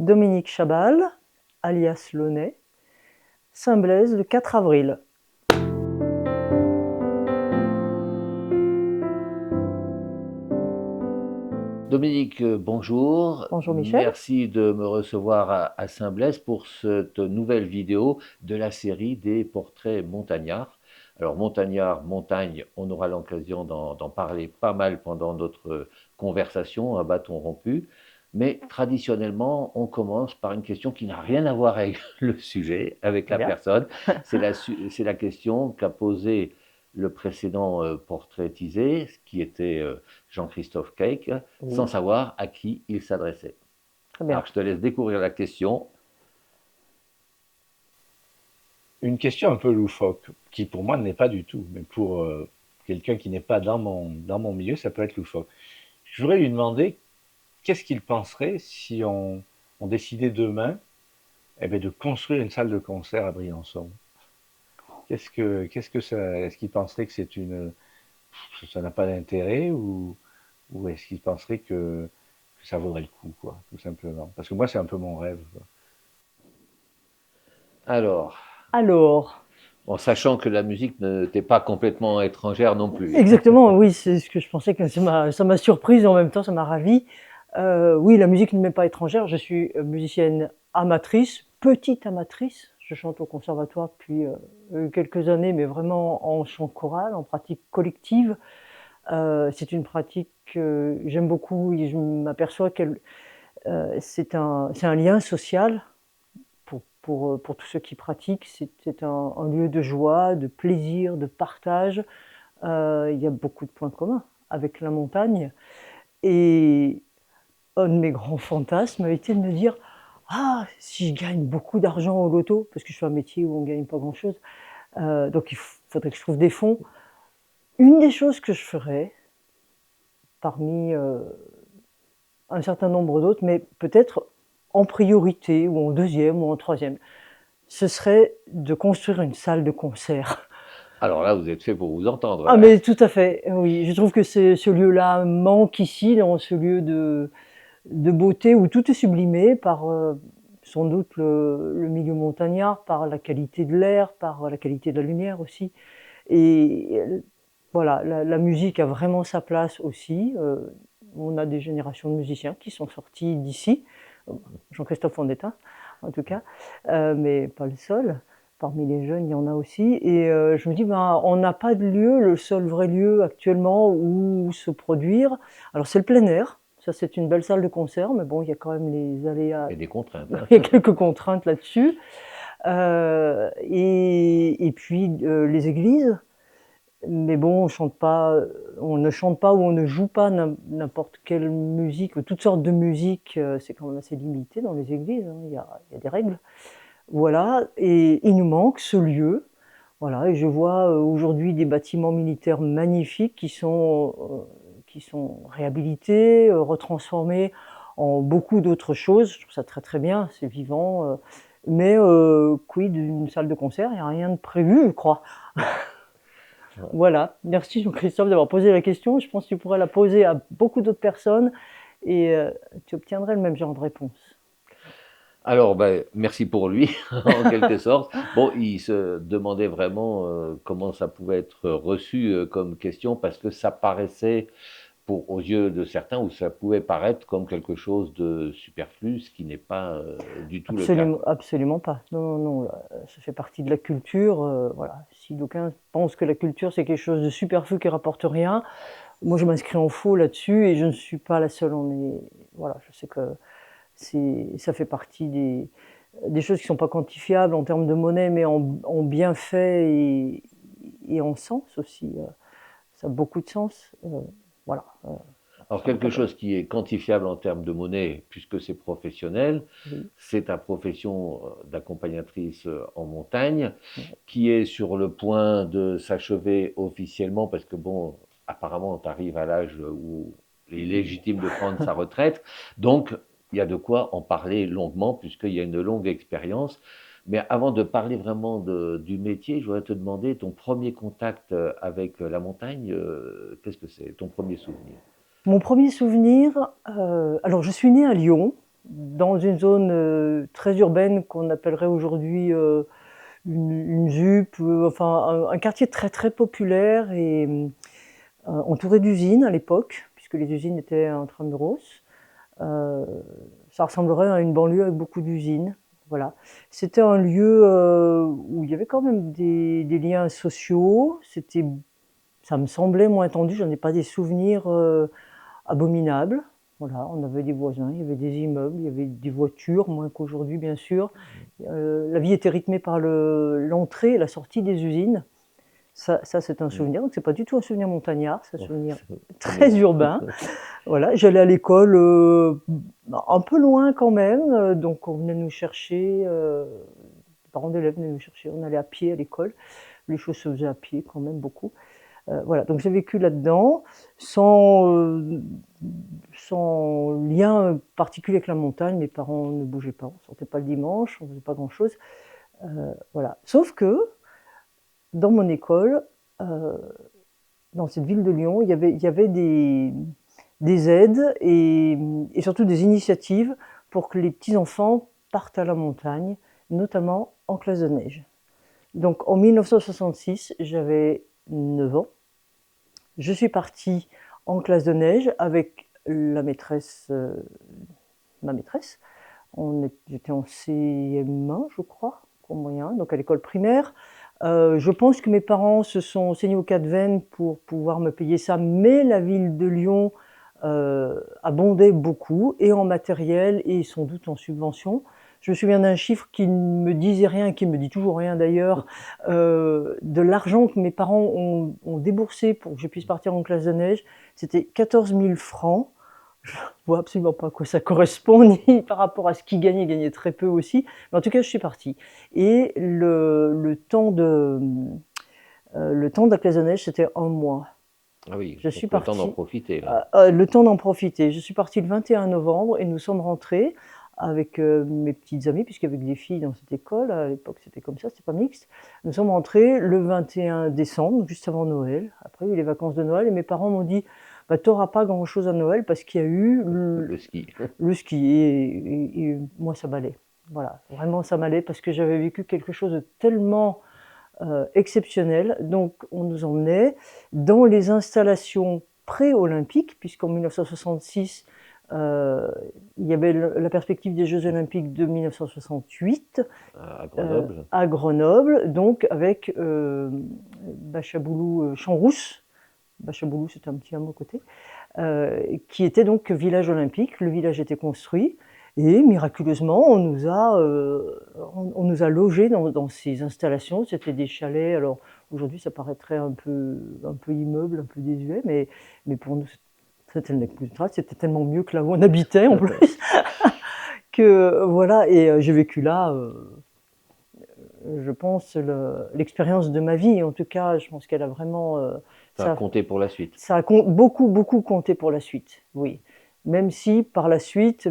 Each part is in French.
Dominique Chabal, alias Launay, Saint-Blaise le 4 avril. Dominique, bonjour. Bonjour Michel. Merci de me recevoir à Saint-Blaise pour cette nouvelle vidéo de la série des portraits montagnards. Alors, montagnard, montagne, on aura l'occasion d'en parler pas mal pendant notre conversation à bâton rompu. Mais traditionnellement, on commence par une question qui n'a rien à voir avec le sujet, avec Très la bien. personne. C'est la question qu'a posée le précédent portraitisé, qui était Jean-Christophe Cake, sans Oui, savoir à qui il s'adressait. très Alors, bien. je te laisse découvrir la question. Une question un peu loufoque, qui pour moi ne l'est pas du tout, mais pour quelqu'un qui n'est pas dans mon milieu, ça peut être loufoque. Je voudrais lui demander qu'est-ce qu'il penserait si on décidait demain eh bien, de construire une salle de concert à Briançon. Qu'est-ce que ça, est-ce qu'il penserait que ça n'a pas d'intérêt ou est-ce qu'il penserait que ça vaudrait le coup, quoi, tout simplement. Parce que moi, c'est un peu mon rêve, quoi. Alors, Alors, en sachant que la musique ne t'est pas complètement étrangère non plus. exactement, oui, c'est ce que je pensais, que ça m'a surprise et en même temps ça m'a ravie. Oui, la musique ne m'est pas étrangère, je suis musicienne amatrice, petite amatrice. Je chante au conservatoire depuis quelques années, mais vraiment en chant choral, en pratique collective. C'est une pratique que j'aime beaucoup et je m'aperçois qu'elle c'est un lien social pour tous ceux qui pratiquent. C'est un lieu de joie, de plaisir, de partage. Il y a beaucoup de points communs avec la montagne. Et un de mes grands fantasmes a été de me dire: ah, si je gagne beaucoup d'argent au loto, parce que je fais un métier où on ne gagne pas grand-chose, donc il faudrait que je trouve des fonds. Une des choses que je ferais, parmi un certain nombre d'autres, mais peut-être en priorité, ou en deuxième, ou en troisième, ce serait de construire une salle de concert. Alors là, vous êtes fait pour vous entendre, Ah, là. mais tout à fait, oui. Je trouve que ce lieu-là manque ici, dans ce lieu de beauté où tout est sublimé par sans doute le milieu montagnard, par la qualité de l'air, par la qualité de la lumière aussi. Et voilà, la musique a vraiment sa place aussi. On a des générations de musiciens qui sont sortis d'ici. Jean-Christophe en est un, en tout cas, mais pas le seul. Parmi les jeunes, il y en a aussi. Et je me dis, ben, on n'a pas de lieu, le seul vrai lieu actuellement où se produire. Alors, c'est le plein air. Ça, c'est une belle salle de concert, mais bon, il y a quand même les aléas. Il y a des contraintes. Il y a quelques contraintes là-dessus. Et puis, les églises. Mais bon, on ne chante pas ou on ne joue pas n'importe quelle musique, toutes sortes de musique, c'est quand même assez limité dans les églises, hein, il y a des règles. Voilà, et il nous manque ce lieu. Voilà, et je vois aujourd'hui des bâtiments militaires magnifiques qui sont réhabilités, retransformés en beaucoup d'autres choses. Je trouve ça très très bien, c'est vivant. Mais quid d'une salle de concert, il n'y a rien de prévu, je crois. Voilà, merci Jean-Christophe d'avoir posé la question. Je pense que tu pourrais la poser à beaucoup d'autres personnes et tu obtiendrais le même genre de réponse. Alors, ben, merci pour lui, en quelque sorte. Bon, il se demandait vraiment comment ça pouvait être reçu comme question, parce que ça paraissait, aux yeux de certains, ou ça pouvait paraître comme quelque chose de superflu, ce qui n'est pas du tout le cas, Absolument, quoi. absolument pas. Non, non, non, ça fait partie de la culture. Voilà. Si d'aucuns pensent que la culture c'est quelque chose de superflu qui rapporte rien, moi je m'inscris en faux là-dessus et je ne suis pas la seule. Voilà, je sais que ça fait partie des choses qui ne sont pas quantifiables en termes de monnaie, mais en bienfait et en sens aussi. Ça a beaucoup de sens. Voilà. Alors, Ça n'a pas quelque de... chose qui est quantifiable en termes de monnaie, puisque c'est professionnel, Oui. c'est ta profession d'accompagnatrice en montagne, qui est sur le point de s'achever officiellement, parce que bon, apparemment, tu arrives à l'âge où il est légitime de prendre sa retraite. Donc, il y a de quoi en parler longuement, puisqu'il y a une longue expérience. Mais avant de parler vraiment du métier, je voudrais te demander ton premier contact avec la montagne, qu'est-ce que c'est, ton premier souvenir? Mon premier souvenir, alors je suis née à Lyon, dans une zone très urbaine qu'on appellerait aujourd'hui une ZUP, enfin un quartier très très populaire et entouré d'usines à l'époque, puisque les usines étaient intramuros. Euh, Ça ressemblerait à une banlieue avec beaucoup d'usines. Voilà. C'était un lieu où il y avait quand même des liens sociaux. Ça me semblait moins tendu. J'en ai pas des souvenirs abominables. Voilà, on avait des voisins, il y avait des immeubles, il y avait des voitures, moins qu'aujourd'hui bien sûr. La vie était rythmée par l'entrée et la sortie des usines. Ça c'est un souvenir. Donc c'est pas du tout un souvenir montagnard, c'est un souvenir très urbain. Voilà, j'allais à l'école un peu loin quand même, donc on venait nous chercher, les parents d'élèves venaient nous chercher, on allait à pied à l'école, les choses se faisaient à pied quand même beaucoup. Voilà, donc j'ai vécu là-dedans, sans lien particulier avec la montagne, mes parents ne bougeaient pas, on ne sortait pas le dimanche, on ne faisait pas grand-chose. Voilà. Sauf que dans mon école, euh, dans cette ville de Lyon, il y avait des aides et surtout des initiatives pour que les petits-enfants partent à la montagne, notamment en classe de neige. Donc en 1966, j'avais 9 ans. Je suis partie en classe de neige avec la maîtresse, ma maîtresse. J'étais en CM1, je crois, au moyen, donc à l'école primaire. Je pense que mes parents se sont saignés au Cap-Vert pour pouvoir me payer ça, mais la ville de Lyon abondait beaucoup, et en matériel et sans doute en subvention. Je me souviens d'un chiffre qui ne me disait rien, qui me dit toujours rien d'ailleurs, de l'argent que mes parents ont déboursé pour que je puisse partir en classe de neige. C'était 14 000 francs. Je ne vois absolument pas à quoi ça correspond, ni par rapport à ce qu'ils gagnaient, ils gagnaient très peu aussi. Mais en tout cas, je suis partie. Et le temps de la classe de neige, c'était un mois. Ah oui, Je suis donc le temps d'en partie. profiter, là. Le temps d'en profiter. Je suis partie le 21 novembre et nous sommes rentrés avec mes petites amies, puisqu'il y avait que des filles dans cette école. À l'époque, c'était comme ça, c'était pas mixte. Nous sommes rentrés le 21 décembre, juste avant Noël. Après, il y a eu les vacances de Noël et mes parents m'ont dit bah, t'auras pas grand-chose à Noël parce qu'il y a eu Le ski. le ski et moi ça m'allait. Voilà, vraiment ça m'allait parce que j'avais vécu quelque chose de tellement exceptionnel. Donc on nous emmenait dans les installations pré-olympiques, puisqu'en 1966 il y avait la perspective des Jeux olympiques de 1968 À Grenoble. à Grenoble, donc avec Bachaboulou, Champs-Rousse. Bachaboulou, c'est un petit hameau à côté. Qui était donc village olympique. Le village était construit et miraculeusement, on nous a logés dans ces installations. C'était des chalets. Alors aujourd'hui, ça paraîtrait un peu immeuble, un peu désuet, mais pour nous, c'était tellement mieux que là où on habitait en plus. Que voilà, et j'ai vécu là, je pense, l'expérience de ma vie. En tout cas, je pense qu'elle a vraiment. Ça a compté pour la suite. Ça a beaucoup, beaucoup compté pour la suite, oui. Même si par la suite,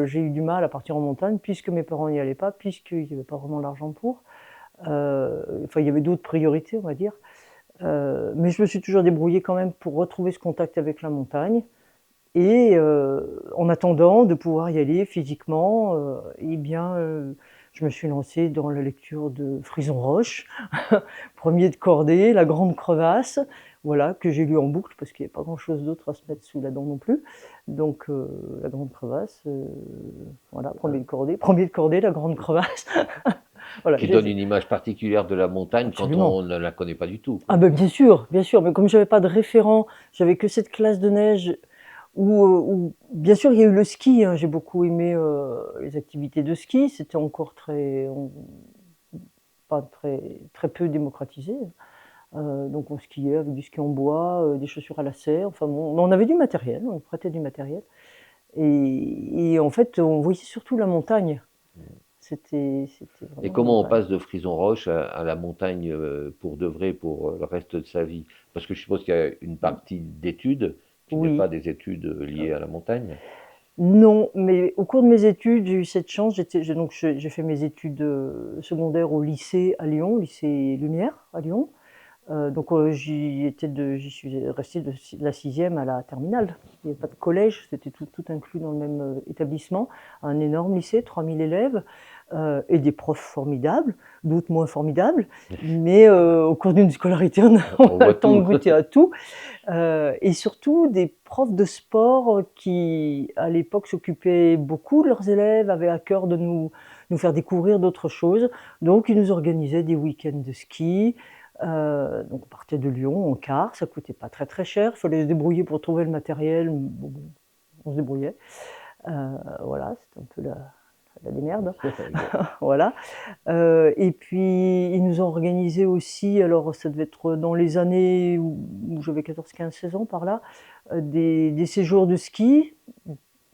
j'ai eu du mal à partir en montagne, puisque mes parents n'y allaient pas, puisqu'il n'y avait pas vraiment l'argent pour. Enfin, il y avait d'autres priorités, on va dire. Mais je me suis toujours débrouillée quand même pour retrouver ce contact avec la montagne. Et en attendant de pouvoir y aller physiquement, je me suis lancée dans la lecture de Frison Roche, Premier de cordée, La Grande Crevasse, voilà, que j'ai lu en boucle parce qu'il n'y avait pas grand-chose d'autre à se mettre sous la dent non plus. Donc La Grande Crevasse, voilà, Premier de cordée, La Grande Crevasse. Voilà, Qui donne une image particulière de la montagne Absolument. quand on ne la connaît pas du tout. Ah ben bien sûr, mais comme j'avais pas de référent, j'avais que cette classe de neige où bien sûr il y a eu le ski, hein, j'ai beaucoup aimé les activités de ski, c'était encore pas très peu démocratisé. Donc on skiait avec du ski en bois, des chaussures à lacets, enfin bon, on avait du matériel, on prêtait du matériel. Et en fait, on voyait surtout la montagne. C'était vraiment Et la comment on montagne. passe de Frison Roche à la montagne pour de vrai, pour le reste de sa vie? Parce que je suppose qu'il y a une partie d'études qui n'est Oui. pas des études liées à la montagne. Non, mais au cours de mes études, j'ai eu cette chance. J'ai fait mes études secondaires au lycée à Lyon, lycée Lumière à Lyon. J'y suis restée de la 6e à la terminale. Il n'y avait pas de collège, c'était tout inclus dans le même établissement. Un énorme lycée, 3000 élèves, et des profs formidables, d'autres moins formidables. Mais au cours d'une scolarité, on a le temps de goûter à tout. Et surtout des profs de sport qui, à l'époque, s'occupaient beaucoup de leurs élèves, avaient à cœur de nous faire découvrir d'autres choses. Donc, ils nous organisaient des week-ends de ski. Donc on partait de Lyon en car, ça coûtait pas très très cher, il fallait se débrouiller pour trouver le matériel, bon, on se débrouillait. Voilà, c'était un peu la démerde. Voilà. Et puis ils nous ont organisé aussi, alors ça devait être dans les années où j'avais 14, 15, 16 ans par là, des séjours de ski.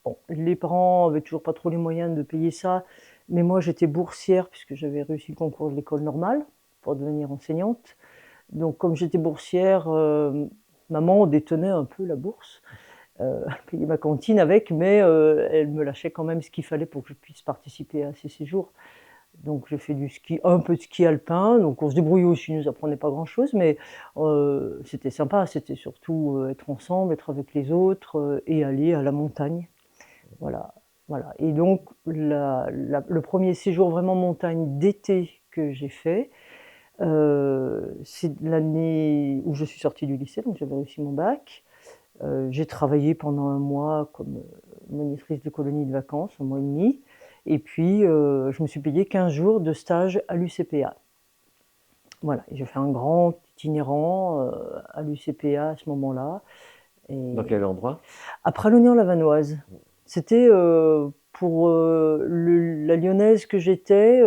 Bon, les parents avaient toujours pas trop les moyens de payer ça, mais moi j'étais boursière puisque j'avais réussi le concours de l'école normale pour devenir enseignante. Donc comme j'étais boursière, maman détenait un peu la bourse. Elle payait ma cantine avec, mais elle me lâchait quand même ce qu'il fallait pour que je puisse participer à ces séjours. Donc j'ai fait du ski, un peu de ski alpin, donc on se débrouillait aussi, ils nous apprenaient pas grand-chose, mais c'était sympa, c'était surtout être ensemble, être avec les autres et aller à la montagne. Voilà, voilà. Et donc le premier séjour vraiment montagne d'été que j'ai fait, c'est l'année où je suis sortie du lycée, donc j'avais réussi mon bac. J'ai travaillé pendant un mois comme monitrice de colonie de vacances, un mois et demi. Et puis, je me suis payé 15 jours de stage à l'UCPA. Voilà, et j'ai fait un grand itinérant à l'UCPA à ce moment-là. Dans quel endroit? À Pralognan-la-Vanoise. C'était pour la Lyonnaise que j'étais,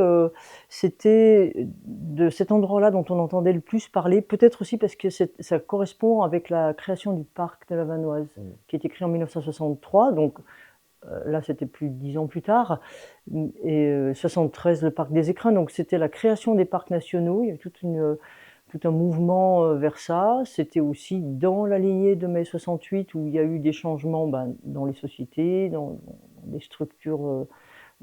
c'était de cet endroit-là dont on entendait le plus parler, peut-être aussi parce que ça correspond avec la création du parc de la Vanoise, qui a été créé en 1963, donc là c'était plus de 10 ans plus tard, et 73 le parc des Écrins, donc c'était la création des parcs nationaux, il y avait tout un mouvement vers ça. C'était aussi dans la lignée de mai 68 où il y a eu des changements dans les sociétés, dans des structures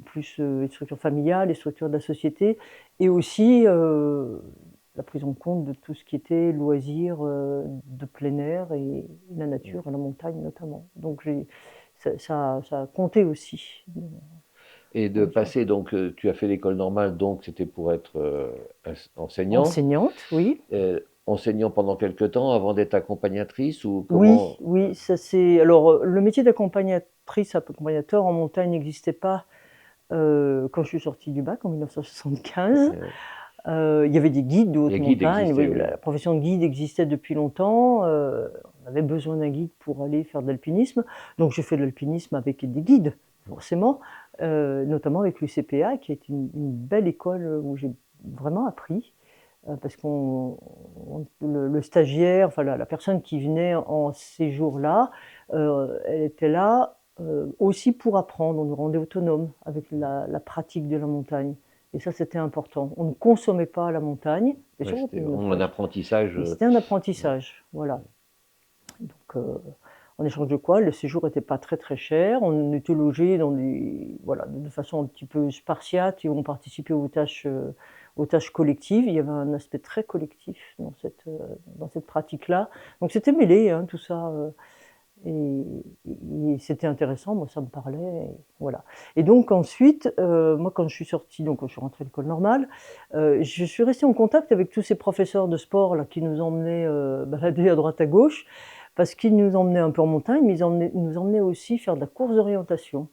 plus les structures familiales, les structures de la société, et aussi la prise en compte de tout ce qui était loisirs de plein air et la nature, la montagne notamment. Donc ça a compté aussi. Et de passer, donc, tu as fait l'école normale, donc c'était pour être enseignant. Enseignante, oui. Enseignant pendant quelques temps avant d'être accompagnatrice ou Oui, comment? oui, ça c'est. Alors, le métier d'accompagnatrice, accompagnateur en montagne n'existait pas quand je suis sortie du bac en 1975. Il y avait des guides de haute Les guides montagne. existaient, Oui, oui. la profession de guide existait depuis longtemps. On avait besoin d'un guide pour aller faire de l'alpinisme. Donc, j'ai fait de l'alpinisme avec des guides, forcément, notamment avec l'UCPA, qui est une belle école où j'ai vraiment appris. Parce le stagiaire, enfin la personne qui venait en ces jours-là, elle était là aussi pour apprendre. On nous rendait autonomes avec la pratique de la montagne. Et ça, c'était important. On ne consommait pas la montagne. Bien sûr, C'était vraiment un apprentissage. c'était un apprentissage, voilà. Donc, en échange de quoi, le séjour n'était pas très très cher. On était logé voilà, de façon un petit peu spartiate et on participait aux tâches collectives. Il y avait un aspect très collectif dans cette pratique-là. Donc c'était mêlé, hein, tout ça. Et c'était intéressant, moi ça me parlait, et voilà. Et donc ensuite, moi quand je suis sortie, donc quand je suis rentrée à l'école normale, je suis restée en contact avec tous ces professeurs de sport là qui nous emmenaient balader à droite à gauche, parce qu'ils nous emmenaient un peu en montagne, mais ils nous emmenaient aussi faire de la course d'orientation.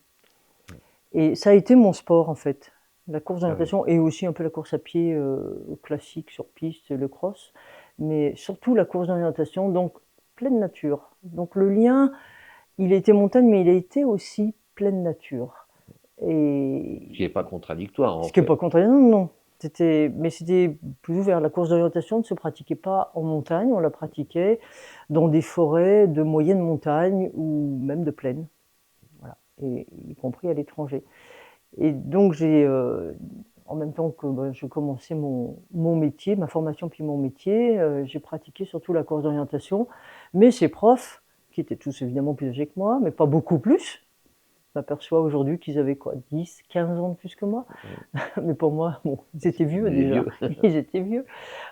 Et ça a été mon sport en fait, la course d'orientation et aussi un peu la course à pied classique sur piste, le cross, mais surtout la course d'orientation, donc pleine nature. Donc le lien, il était montagne, mais il a été aussi pleine nature. Et Ce qui n'est pas contradictoire, en ce qui n'est fait. pas contraignant, non. Mais c'était plus ouvert. La course d'orientation ne se pratiquait pas en montagne, on la pratiquait dans des forêts de moyenne montagne ou même de plaine, voilà, et y compris à l'étranger. Et donc en même temps que je commençais mon métier, ma formation puis mon métier, j'ai pratiqué surtout la course d'orientation. Mais ces profs, qui étaient tous évidemment plus âgés que moi, mais pas beaucoup plus, m'aperçois aujourd'hui qu'ils avaient quoi, 10, 15 ans de plus que moi. Mais pour moi, bon, ils étaient vieux Des déjà. vieux. Ils étaient vieux.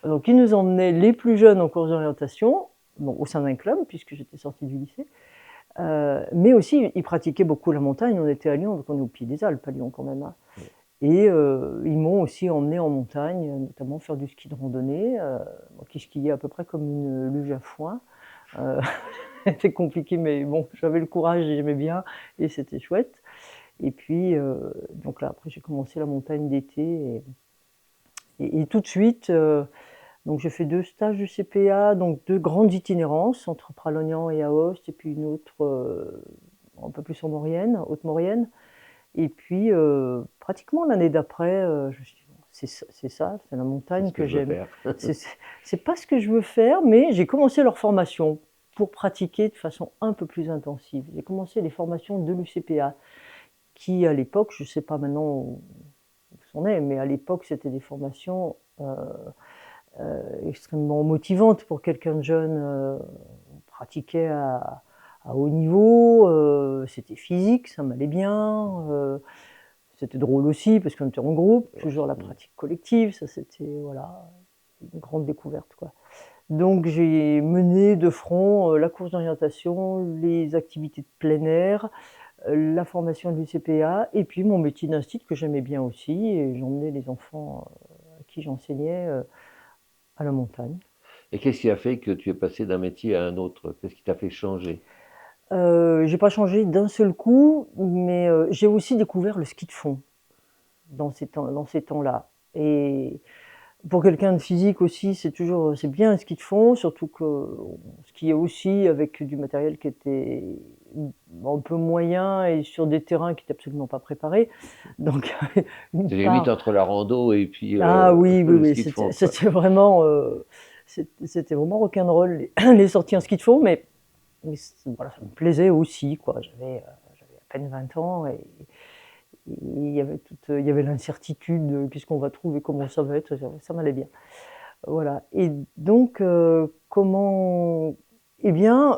Donc ils nous emmenaient les plus jeunes en cours d'orientation, bon, au sein d'un club, puisque j'étais sortie du lycée. Mais aussi, ils pratiquaient beaucoup la montagne. On était à Lyon, donc on est au pied des Alpes à Lyon quand même, hein. Et ils m'ont aussi emmené en montagne, notamment faire du ski de randonnée, moi qui skiais à peu près comme une luge à foin. Euh, C'était compliqué, mais bon, j'avais le courage et j'aimais bien, et c'était chouette. Et puis, donc là, après, j'ai commencé la montagne d'été, et tout de suite, donc j'ai fait 2 stages du CPA, donc 2 grandes itinérances entre Pralognan et Aoste, et puis une autre un peu plus en Maurienne, Haute-Maurienne. Et puis, pratiquement l'année d'après, je me suis dit: «Bon, c'est ça, c'est la C'est montagne ce que que je veux j'aime». faire. C'est pas ce que je veux faire, mais j'ai commencé leur formation pour pratiquer de façon un peu plus intensive. J'ai commencé les formations de l'UCPA qui, à l'époque, je sais pas maintenant où c'en est, mais à l'époque, c'était des formations, extrêmement motivantes pour quelqu'un de jeune. On pratiquait à haut niveau, c'était physique, ça m'allait bien, c'était drôle aussi parce qu'on était en groupe, toujours la pratique collective, ça c'était, voilà, une grande découverte, quoi. Donc j'ai mené de front la course d'orientation, les activités de plein air, la formation du CPA, et puis mon métier d'instit que j'aimais bien aussi, et j'emmenais les enfants à qui j'enseignais à la montagne. Et qu'est-ce qui a fait que tu es passé d'un métier à un autre? Qu'est-ce qui t'a fait changer? J'ai pas changé d'un seul coup, mais j'ai aussi découvert le ski de fond dans ces temps-là. Et pour quelqu'un de physique aussi, c'est bien un ski de fond, surtout qu'on skiait aussi avec du matériel qui était un peu moyen et sur des terrains qui étaient absolument pas préparés. Donc une C'est limite part. entre la rando et puis Ah oui, oui, le oui, ski de fond, quoi. c'était vraiment rock'n'roll les sorties en ski de fond, mais voilà, ça me plaisait aussi, quoi. J'avais à peine 20 ans, et il y avait l'incertitude de qu'est-ce qu'on va trouver, comment ça va être, ça m'allait bien. Voilà. Et donc, comment. Eh bien,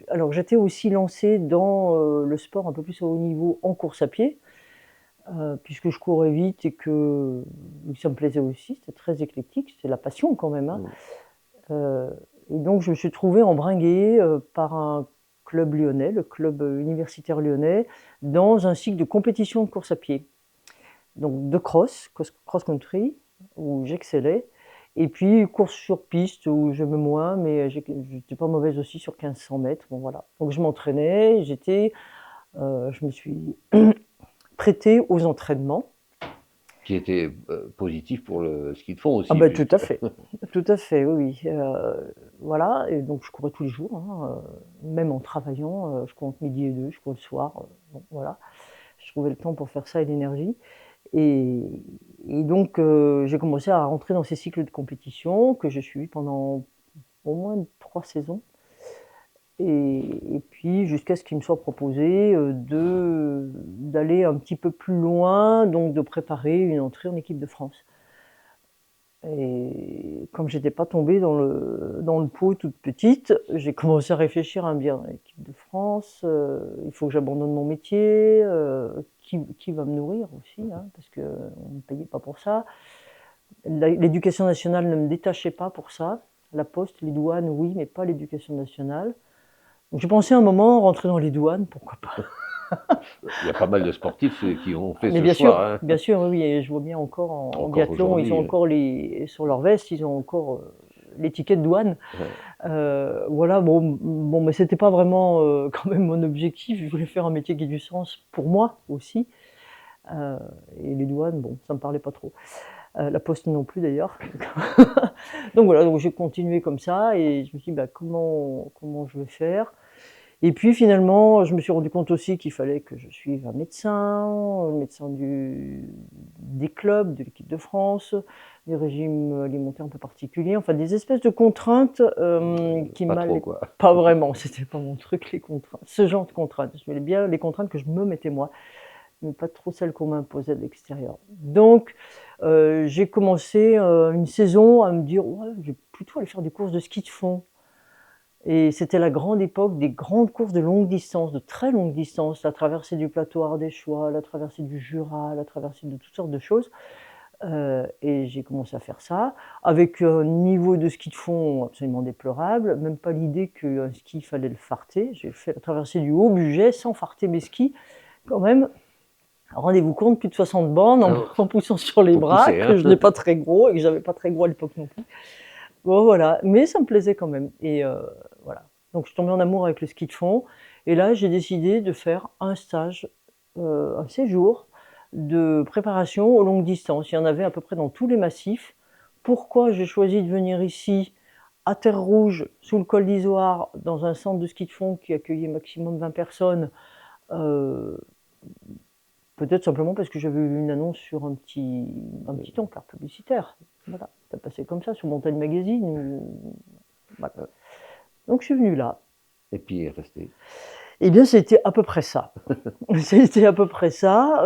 alors j'étais aussi lancée dans le sport un peu plus au haut niveau en course à pied, puisque je courais vite et que ça me plaisait aussi, c'était très éclectique, c'était la passion quand même, hein. Mm. Euh, et donc je me suis trouvée embringuée par un club lyonnais, le club universitaire lyonnais, dans un cycle de compétition de course à pied. Donc de cross-country, où j'excellais, et puis course sur piste, où j'aimais moins, mais j'étais pas mauvaise aussi sur 1500 mètres. Bon, voilà. Donc je m'entraînais, je me suis prêtée aux entraînements. Qui était positif pour le ski de fond Ah aussi, ben tout puisque à fait, tout à fait, oui, oui. Voilà, et donc je courais tous les jours, hein, même en travaillant, je cours entre midi et 2, je cours le soir, bon, voilà. Je trouvais le temps pour faire ça et l'énergie. Et, et donc j'ai commencé à rentrer dans ces cycles de compétition que j'ai suivis pendant au moins 3 saisons. Et puis jusqu'à ce qu'il me soit proposé d'aller un petit peu plus loin, donc de préparer une entrée en équipe de France. Et comme j'étais pas tombée dans le pot toute petite, j'ai commencé à réfléchir à bien l'équipe de France, il faut que j'abandonne mon métier, qui va me nourrir aussi, hein, parce qu'on ne me payait pas pour ça. L'éducation nationale ne me détachait pas pour ça. La poste, les douanes, oui, mais pas l'éducation nationale. Donc j'ai pensé un moment rentrer dans les douanes, pourquoi pas. il y a pas mal de sportifs qui ont fait Mais ce choix, hein, bien sûr, oui, oui, et je vois bien encore en encore biathlon, ils ont aujourd'hui. encore sur leur veste, ils ont encore l'étiquette douane. Ouais. Voilà, bon, mais c'était pas vraiment quand même mon objectif. Je voulais faire un métier qui ait du sens pour moi aussi. Euh, et les douanes, bon, ça me parlait pas trop. La poste non plus d'ailleurs. Donc voilà, donc j'ai continué comme ça, et je me suis dit, bah, comment je vais faire. Et puis finalement, je me suis rendu compte aussi qu'il fallait que je suive un médecin des clubs, de l'équipe de France, des régimes alimentaires un peu particuliers, enfin des espèces de contraintes qui Pas trop, m'allaient quoi. pas vraiment. C'était pas mon truc, les contraintes. Ce genre de contraintes. Je voulais bien les contraintes que je me mettais moi, mais pas trop celles qu'on m'imposait de l'extérieur. Donc j'ai commencé une saison à me dire, ouais, je vais plutôt aller faire des courses de ski de fond. Et c'était la grande époque des grandes courses de longue distance, de très longue distance, la traversée du plateau ardéchois, la traversée du Jura, la traversée de toutes sortes de choses. Et j'ai commencé à faire ça, avec un niveau de ski de fond absolument déplorable, même pas l'idée qu'un ski, il fallait le farter. J'ai fait la traversée du Haut-Bugey sans farter mes skis, quand même. Rendez-vous compte, plus de 60 bornes en poussant sur les Faut bras, pousser, hein. que je n'ai pas très gros et que j'avais pas très gros à l'époque non plus. Bon, voilà, mais ça me plaisait quand même. Et voilà. Donc je suis tombée en amour avec le ski de fond. Et là, j'ai décidé de faire un stage, un séjour de préparation aux longues distances. Il y en avait à peu près dans tous les massifs. Pourquoi j'ai choisi de venir ici, à Terre Rouge, sous le col d'Izoard, dans un centre de ski de fond qui accueillait maximum 20 personnes? Peut-être simplement parce que j'avais eu une annonce sur un petit encart publicitaire. Voilà, ça passait comme ça sur Montagne Magazine. Voilà. Donc je suis venue là. Et puis rester. Eh bien, c'était à peu près ça. C'était à peu près ça.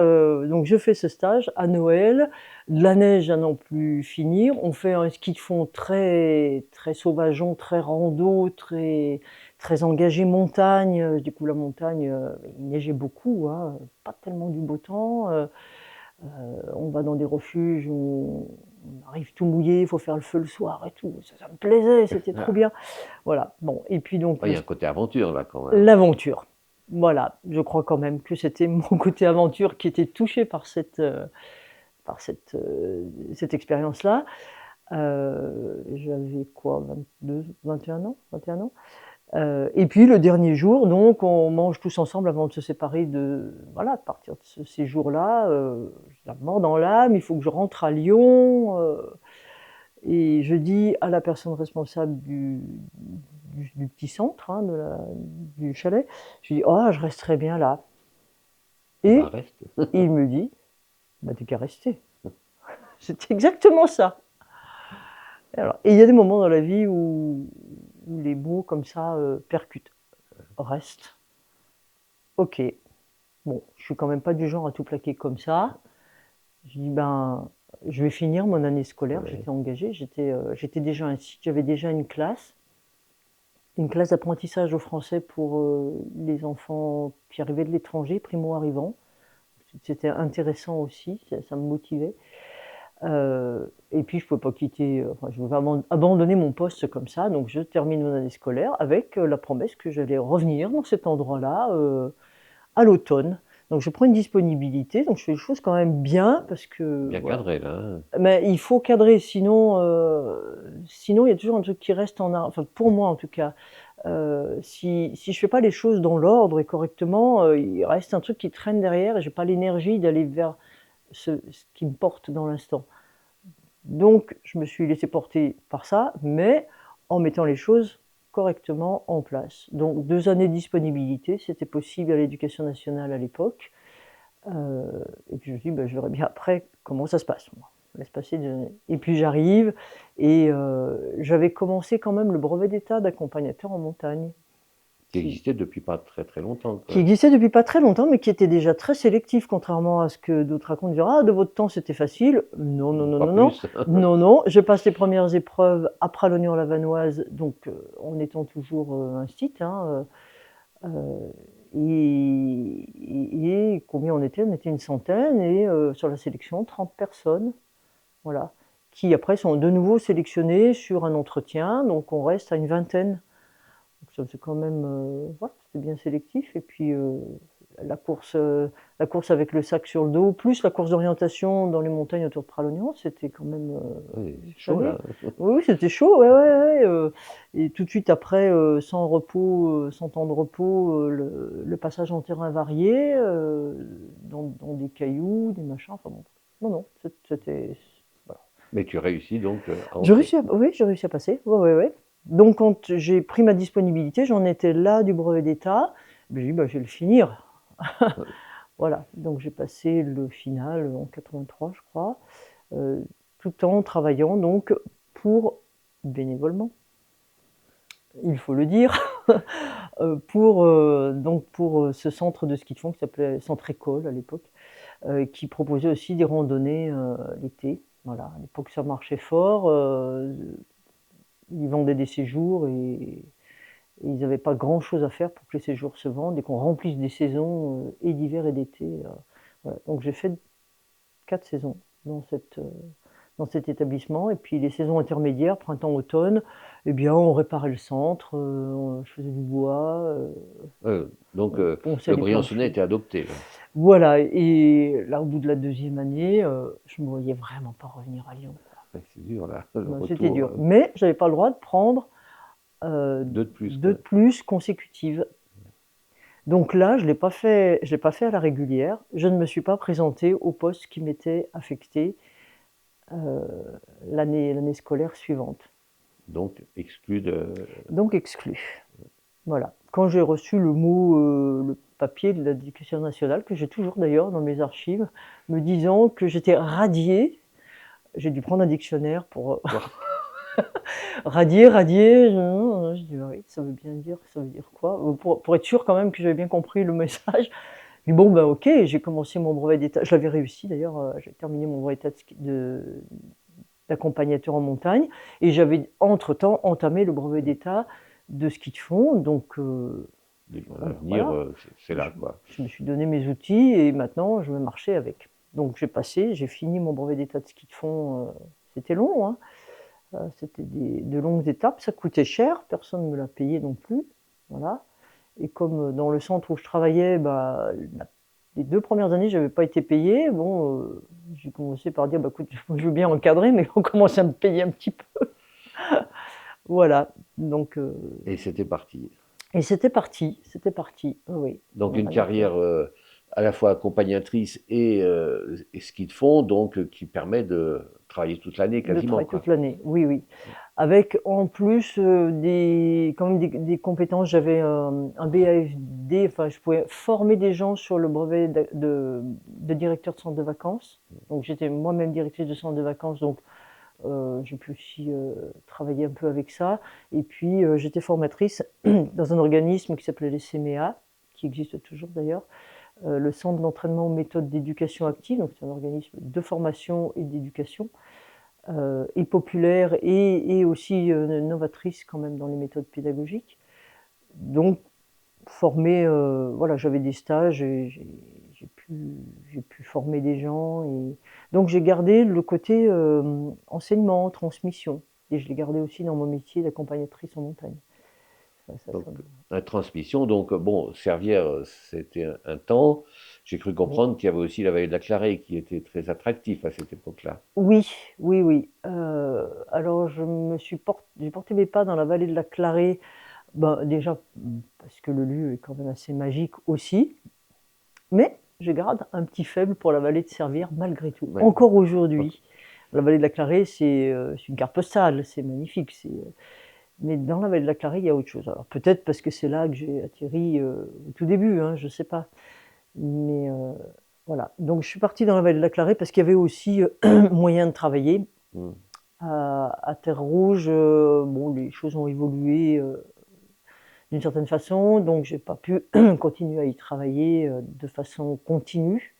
Donc je fais ce stage à Noël, de la neige à n'en plus finir. On fait un ski de fond très, très sauvageon, très rando, très, très engagé montagne. Du coup, la montagne, il neigeait beaucoup, hein, pas tellement du beau temps. On va dans des refuges où on arrive tout mouillé, il faut faire le feu le soir et tout. Ça me plaisait, c'était trop bien. Voilà. Bon, et puis donc Il y a un côté aventure là quand même. l'aventure. Voilà, je crois quand même que c'était mon côté aventure qui était touché par cette expérience-là. J'avais quoi, 22, 21 ans, 21 ans. Et puis le dernier jour, donc on mange tous ensemble avant de se séparer de partir de ce séjour-là. J'ai la mort dans l'âme, il faut que je rentre à Lyon. Et je dis à la personne responsable du petit centre, hein, du chalet, je lui dis: «Oh, je resterai bien là». Et Bah, reste. il me dit: «Bah, t'es qu'à rester». C'était exactement ça. Alors, et il y a des moments dans la vie où les mots comme ça percutent. Reste. Ok. Bon, je suis quand même pas du genre à tout plaquer comme ça. Je dis ben, je vais finir mon année scolaire. Ouais. J'étais engagée, j'étais déjà un site, j'avais déjà une classe d'apprentissage au français pour les enfants qui arrivaient de l'étranger, primo-arrivants. C'était intéressant aussi, ça me motivait. Et puis je ne pouvais pas quitter, je ne pouvais pas abandonner mon poste comme ça, donc je termine mon année scolaire avec la promesse que j'allais revenir dans cet endroit-là à l'automne. Donc je prends une disponibilité, donc je fais les choses quand même bien parce que Bien voilà. cadré là. Hein. Mais il faut cadrer, sinon il y a toujours un truc qui reste en arrière. Enfin pour moi en tout cas, si je fais pas les choses dans l'ordre et correctement, il reste un truc qui traîne derrière et j'ai pas l'énergie d'aller vers ce qui me porte dans l'instant. Donc je me suis laissé porter par ça, mais en mettant les choses correctement en place. Donc 2 années de disponibilité, c'était possible à l'éducation nationale à l'époque. Et puis je me suis dit: «Bah, je verrai bien après comment ça se passe, moi. Laisse passer 2 années». Et puis j'arrive et j'avais commencé quand même le brevet d'état d'accompagnateur en montagne. Qui existait depuis pas très très longtemps. Quoi. Qui existait depuis pas très longtemps, mais qui était déjà très sélectif, contrairement à ce que d'autres racontent. Dire: «Ah, de votre temps, c'était facile». Non, non, non, Pas non, non. plus. Non, non. Je passe les premières épreuves à Pralognan-la-Vanoise, donc en étant toujours un site. Hein, et combien on était? On était une centaine, et sur la sélection, 30 personnes. Voilà. Qui après sont de nouveau sélectionnées sur un entretien, donc on reste à une vingtaine. Donc ça faisait quand même, voilà, c'était bien sélectif. Et puis la course avec le sac sur le dos, plus la course d'orientation dans les montagnes autour de Pralognan, c'était quand même Oui, c'est chaud là. oui, oui, c'était chaud, ouais, ouais, ouais. Et tout de suite après, sans repos, sans temps de repos, le passage en terrain varié, dans des cailloux, des machins, enfin bon. Non, non, c'était. Voilà. Mais tu réussis donc à J'ai entrer. oui, j'ai réussi à passer. Ouais, ouais, ouais. Donc quand j'ai pris ma disponibilité, j'en étais là du brevet d'état. J'ai dit: «Bah, je vais le finir». Voilà, donc j'ai passé le final en 83, je crois, tout en travaillant donc pour bénévolement, il faut le dire, pour ce centre de ski de fond qui s'appelait Centre École à l'époque, qui proposait aussi des randonnées l'été. Voilà, à l'époque ça marchait fort, ils vendaient des séjours, Et ils n'avaient pas grand-chose à faire pour que les séjours se vendent et qu'on remplisse des saisons et d'hiver et d'été. Voilà. Donc j'ai fait 4 saisons dans cet établissement. Et puis les saisons intermédiaires, printemps-automne, eh bien on réparait le centre, je faisais du bois, Donc on ponçait le les Briançonnais planchers. était adopté, là. Voilà, et là au bout de la 2e année, je me voyais vraiment pas revenir à Lyon, quoi. Ouais, c'est dur, là, le Non, c'était retour, dur. Mais j'avais pas le droit de prendre 2 de plus, 2 de plus consécutives. Donc là, je l'ai pas fait à la régulière. Je ne me suis pas présentée au poste qui m'était affecté l'année scolaire suivante. donc exclu de... Donc exclu. Voilà. Quand j'ai reçu le papier de l'Éducation nationale, que j'ai toujours d'ailleurs dans mes archives, me disant que j'étais radiée, j'ai dû prendre un dictionnaire pour radier. Je dis oui, ça veut dire quoi? Pour être sûr quand même que j'avais bien compris le message. Je dis bon ben ok, j'ai commencé mon brevet d'état, je l'avais réussi d'ailleurs, j'ai terminé mon brevet d'état d'accompagnateur en montagne et j'avais entre-temps entamé le brevet d'état de ski de fond, donc L'avenir, voilà. c'est là, quoi. Je me suis donné mes outils et maintenant je vais marcher avec. Donc j'ai fini mon brevet d'état de ski de fond, c'était long, hein. C'était de longues étapes, ça coûtait cher, personne ne me l'a payé non plus, voilà. Et comme dans le centre où je travaillais, bah, les 2 premières années, j'avais pas été payée. Bon, j'ai commencé par dire: «Bah, écoute, je veux bien encadrer, mais on commence à me payer un petit peu». Voilà, donc Et c'était parti. et c'était parti, oui. Donc une Voilà, carrière à la fois accompagnatrice et ski de fond, donc qui permet de travailler toute l'année de quasiment, travailler quoi. toute l'année, oui, oui. Avec en plus, quand même des compétences. J'avais un BAFD, enfin je pouvais former des gens sur le brevet de directeur de centre de vacances. Donc j'étais moi-même directrice de centre de vacances, donc j'ai pu aussi travailler un peu avec ça. Et puis j'étais formatrice dans un organisme qui s'appelait les CMEA, qui existe toujours d'ailleurs, le Centre d'entraînement aux méthodes d'éducation active. Donc c'est un organisme de formation et d'éducation, et populaire et aussi novatrice quand même dans les méthodes pédagogiques. Donc former, voilà, j'avais des stages et j'ai pu former des gens. Et donc j'ai gardé le côté enseignement, transmission, et je l'ai gardé aussi dans mon métier d'accompagnatrice en montagne. Donc la transmission, donc bon, Servières, c'était un temps. J'ai cru comprendre qu'il y avait aussi la vallée de la Clarée qui était très attractif à cette époque-là. Oui, oui, oui. Alors j'ai porté mes pas dans la vallée de la Clarée, ben, déjà parce que le lieu est quand même assez magique aussi, mais je garde un petit faible pour la vallée de Servières malgré tout, Ouais. encore aujourd'hui. La vallée de la Clarée, c'est une carte postale, c'est magnifique. Mais dans la vallée de la Clarée, il y a autre chose. Alors peut-être parce que c'est là que j'ai atterri au tout début, hein, je ne sais pas. Mais voilà. Donc je suis partie dans la vallée de la Clarée parce qu'il y avait aussi moyen de travailler. Mm. À Terre-Rouge, bon, les choses ont évolué d'une certaine façon, donc j'ai pas pu continuer à y travailler de façon continue.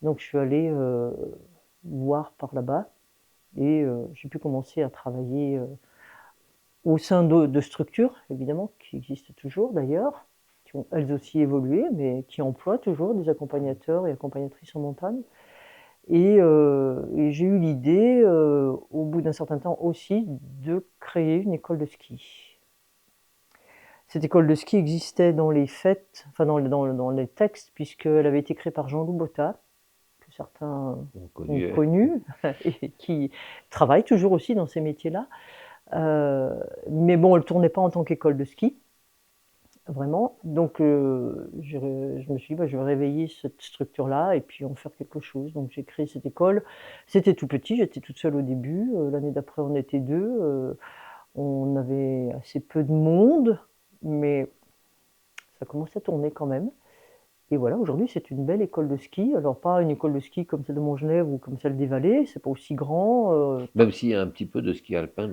Donc je suis allée voir par là-bas et j'ai pu commencer à travailler au sein de structures, évidemment, qui existent toujours d'ailleurs, qui ont elles aussi évolué, mais qui emploient toujours des accompagnateurs et accompagnatrices en montagne. Et j'ai eu l'idée, au bout d'un certain temps aussi, de créer une école de ski. Cette école de ski existait dans les faits, enfin dans les textes, puisqu'elle avait été créée par Jean-Loup Botta, que certains ont connu, et qui travaille toujours aussi dans ces métiers-là. Mais bon, elle ne tournait pas en tant qu'école de ski, vraiment. Donc je me suis dit, bah, je vais réveiller cette structure-là et puis en faire quelque chose. Donc j'ai créé cette école. C'était tout petit, j'étais toute seule au début. L'année d'après, on était 2. On avait assez peu de monde, mais ça commençait à tourner quand même. Et voilà, aujourd'hui, c'est une belle école de ski. Alors, pas une école de ski comme celle de Montgenèvre ou comme celle des Vallées, c'est pas aussi grand. Même s'il y a un petit peu de ski alpin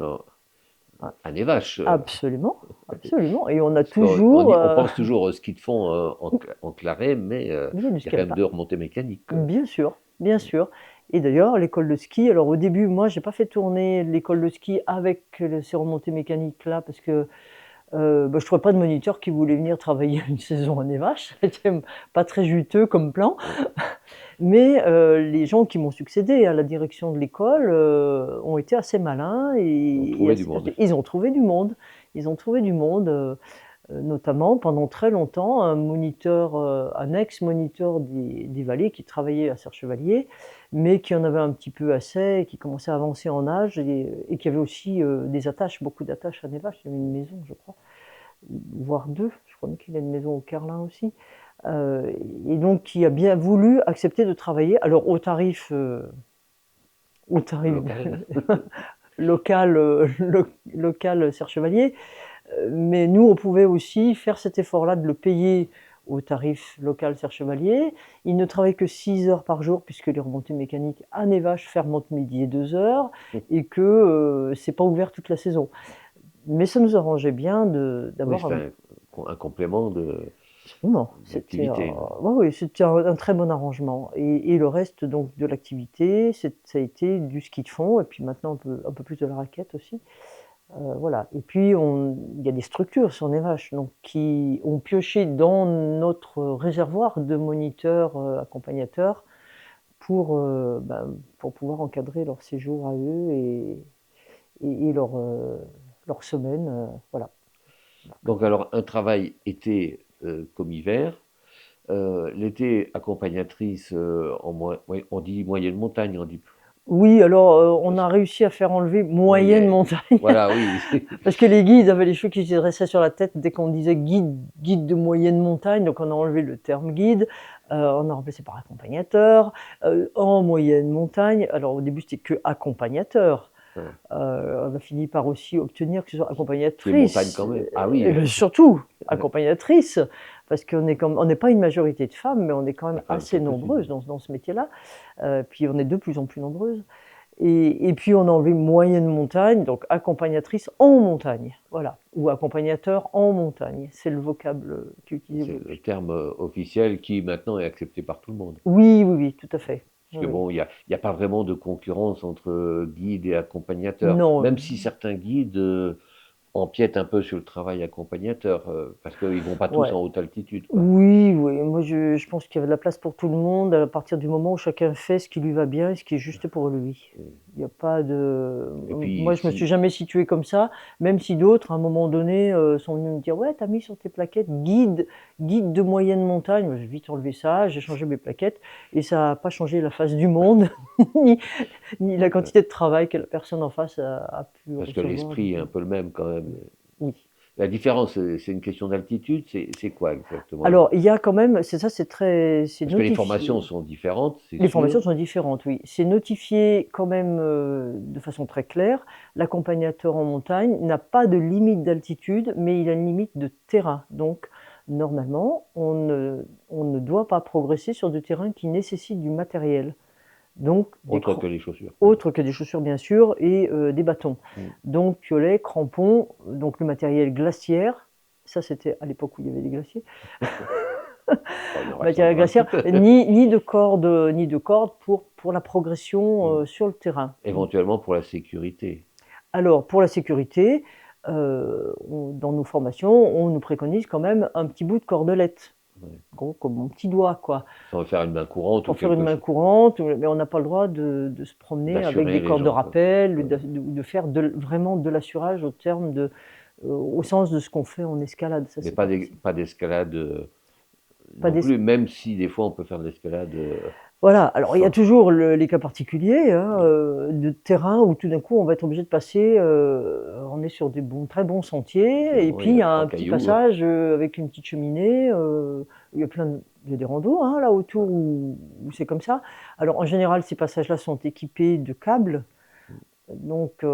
à Névache. Absolument, absolument. Et on a On toujours. pense toujours au ski de fond en Clarée, mais il y a quand même 2 remontées mécaniques. Bien sûr, bien sûr. Et d'ailleurs, l'école de ski, alors au début, moi, j'ai pas fait tourner l'école de ski avec ces remontées mécaniques-là, parce que je ne trouvais pas de moniteur qui voulait venir travailler une saison à Névache. C'était pas très juteux comme plan. Mais les gens qui m'ont succédé à la direction de l'école ont été assez malins ils ont trouvé du monde. Ils ont trouvé du monde, notamment pendant très longtemps, un ex-moniteur des Vallées qui travaillait à Serre-Chevalier, mais qui en avait un petit peu assez, et qui commençait à avancer en âge et qui avait aussi beaucoup d'attaches à Névache. Il y avait une maison, je crois, voire deux. Je crois qu'il a une maison au Carlin aussi. Et donc qui a bien voulu accepter de travailler, alors au tarif local Serre-Chevalier, mais nous on pouvait aussi faire cet effort-là de le payer au tarif local Serre-Chevalier. Il ne travaille que 6 heures par jour puisque les remontées mécaniques à Névache ferment entre midi et 2 heures et que c'est pas ouvert toute la saison. Mais ça nous arrangeait bien d'avoir un complément de d'activité. Oui, c'était un très bon arrangement. Et le reste donc de l'activité, ça a été du ski de fond et puis maintenant un peu plus de la raquette aussi. Voilà. Et puis il y a des structures sur Névache donc qui ont pioché dans notre réservoir de moniteurs accompagnateurs pour pouvoir encadrer leur séjour à eux et leur semaine. Voilà. Donc alors un travail été comme hiver. L'été, accompagnatrice on dit moyenne montagne, on dit. Oui, alors on a réussi à faire enlever moyenne montagne. Voilà, oui. Parce que les guides avaient les cheveux qui se dressaient sur la tête dès qu'on disait guide de moyenne montagne, donc on a enlevé le terme guide, on a remplacé par accompagnateur, en moyenne montagne. Alors au début c'était que accompagnateur. Ouais. On a fini par aussi obtenir que ce soit accompagnatrice. Montagne quand même. Ah oui. Surtout accompagnatrice, parce qu'on n'est pas une majorité de femmes, mais on est quand même assez nombreuses dans ce métier-là. Puis on est de plus en plus nombreuses. Et puis on a enlevé moyenne montagne, donc accompagnatrice en montagne, voilà, ou accompagnateur en montagne. C'est le vocable qui est utilisé. C'est le terme officiel qui maintenant est accepté par tout le monde. Oui, tout à fait. Parce que bon, il n'y a pas vraiment de concurrence entre guides et accompagnateurs. Non. Même si certains guides empiètent un peu sur le travail accompagnateur, parce qu'ils ne vont pas tous en haute altitude. Quoi. Oui, moi je pense qu'il y avait de la place pour tout le monde à partir du moment où chacun fait ce qui lui va bien et ce qui est juste pour lui. Il n'y a pas de... Moi je me suis jamais situé comme ça, même si d'autres à un moment donné sont venus me dire « Ouais, t'as mis sur tes plaquettes guide de moyenne montagne ». J'ai vite enlevé ça, j'ai changé mes plaquettes et ça n'a pas changé la face du monde, ni la quantité de travail que la personne en face a pu recevoir. Parce que l'esprit est un peu le même quand même. Oui. La différence, c'est une question d'altitude, c'est quoi exactement? Alors, il y a quand même, c'est Parce que les formations sont différentes, c'est sûr. Les formations sont différentes, oui. C'est notifié quand même de façon très claire. L'accompagnateur en montagne n'a pas de limite d'altitude, mais il a une limite de terrain. Donc, normalement, on ne doit pas progresser sur du terrain qui nécessite du matériel. Donc, autre que les chaussures. Autre que des chaussures, bien sûr, et des bâtons. Donc, piolets, crampons, donc le matériel glaciaire. Ça, c'était à l'époque où il y avait des glaciers. Matériel glaciaire, ni de cordes pour la progression sur le terrain. Éventuellement pour la sécurité. Alors, pour la sécurité, dans nos formations, on nous préconise quand même un petit bout de cordelette. Gros comme mon petit doigt, quoi. Sans faire une main courante. Pour faire une main courante, mais on n'a pas le droit de se promener avec des cordes de rappel, ou de faire vraiment de l'assurage au sens de ce qu'on fait en escalade. Ça, mais pas d'escalade non plus, même si des fois on peut faire de l'escalade. Voilà, alors il y a toujours les cas particuliers de terrain où tout d'un coup on va être obligé de passer, on est sur des très bons sentiers, et puis il y a un petit passage avec une petite cheminée, il y a des randos là autour où c'est comme ça. Alors en général ces passages-là sont équipés de câbles, donc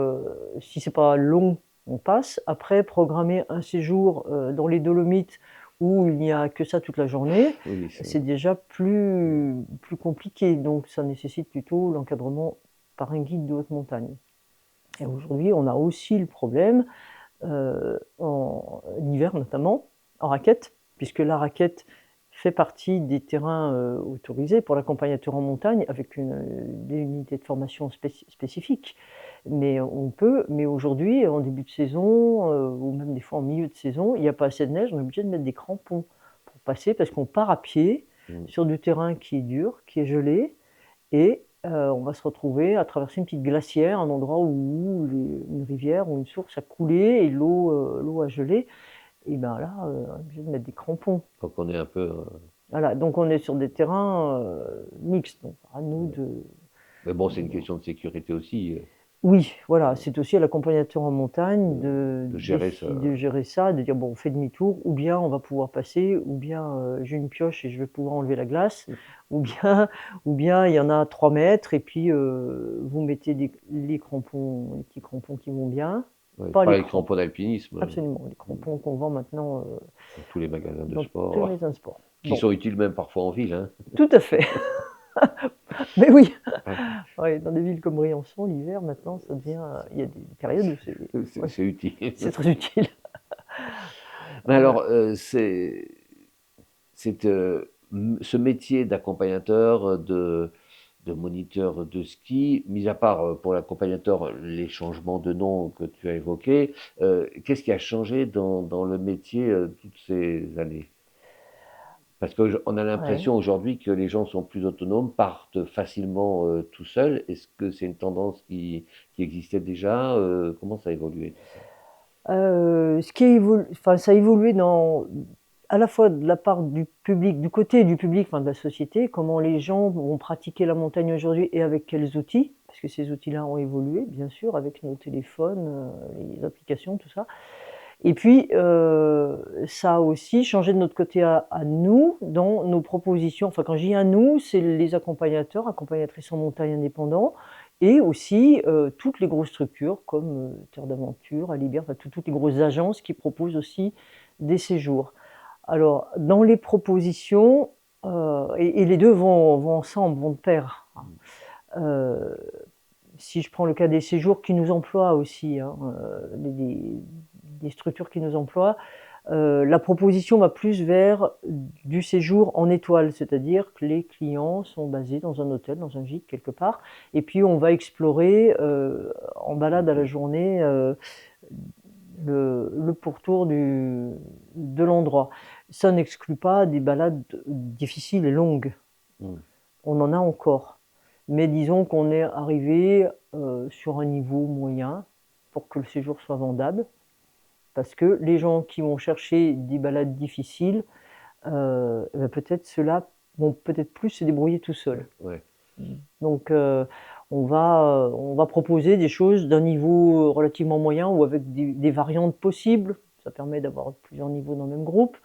si c'est pas long, on passe. Après, programmer un séjour dans les Dolomites où il n'y a que ça toute la journée, c'est déjà plus compliqué. Donc ça nécessite plutôt l'encadrement par un guide de haute montagne. Et aujourd'hui, on a aussi le problème, en hiver notamment, en raquette, puisque la raquette fait partie des terrains autorisés pour l'accompagnateur en montagne avec des unités de formation spécifiques. Mais on peut, mais aujourd'hui, en début de saison, ou même des fois en milieu de saison, il n'y a pas assez de neige, on est obligé de mettre des crampons pour passer parce qu'on part à pied sur du terrain qui est dur, qui est gelé, et on va se retrouver à traverser une petite glacière, un endroit où une rivière ou une source a coulé et l'eau a gelé. Et bien là, on est obligé de mettre des crampons. Donc on est un peu. Voilà, donc on est sur des terrains mixtes. Donc à nous de. Mais bon, c'est une question de sécurité aussi. Oui, voilà, c'est aussi à l'accompagnateur en montagne de gérer ça. de gérer ça, de dire bon, on fait demi-tour, ou bien on va pouvoir passer, ou bien j'ai une pioche et je vais pouvoir enlever la glace, ou bien il y en a 3 mètres et puis vous mettez les crampons, les petits crampons qui vont bien. Ouais, Pas pas les les crampons d'alpinisme. Absolument, les crampons qu'on vend maintenant Dans tous les magasins de dans sport. tous les magasins de sport. Qui Bon, sont utiles même parfois en ville. Hein. tout à fait. Mais oui, Ouais. ouais, dans des villes comme Briançon, l'hiver maintenant, ça devient. Il y a des périodes où ouais, C'est utile. c'est très utile. Mais alors, ce métier d'accompagnateur, de moniteur de ski, mis à part pour l'accompagnateur les changements de nom que tu as évoqués, qu'est-ce qui a changé dans le métier toutes ces années? Parce qu'on a l'impression aujourd'hui que les gens sont plus autonomes, partent facilement tout seuls. Est-ce que c'est une tendance qui existait déjà? Comment ça a évolué tout ça? Ce qui enfin, ça a évolué à la fois de la part du public, du côté du public, enfin de la société, comment les gens vont pratiquer la montagne aujourd'hui et avec quels outils, parce que ces outils-là ont évolué, bien sûr, avec nos téléphones, les applications, tout ça. Et puis, ça a aussi changé de notre côté à nous, dans nos propositions. Enfin, quand je dis à nous, c'est les accompagnateurs, accompagnatrices en montagne indépendants, et aussi toutes les grosses structures comme Terre d'Aventure, Alibert, enfin toutes les grosses agences qui proposent aussi des séjours. Alors, dans les propositions, et les deux vont ensemble, vont de pair. Si je prends le cas des séjours qui nous emploient aussi, hein, des structures qui nous emploient, la proposition va plus vers du séjour en étoile, c'est-à-dire que les clients sont basés dans un hôtel, dans un gîte quelque part, et puis on va explorer en balade à la journée le pourtour de l'endroit. Ça n'exclut pas des balades difficiles et longues. On en a encore. Mais disons qu'on est arrivé sur un niveau moyen pour que le séjour soit vendable. Parce que les gens qui vont chercher des balades difficiles, peut-être ceux-là vont peut-être plus se débrouiller tout seuls. Ouais. Donc on va proposer des choses d'un niveau relativement moyen ou avec des variantes possibles. Ça permet d'avoir plusieurs niveaux dans le même groupe.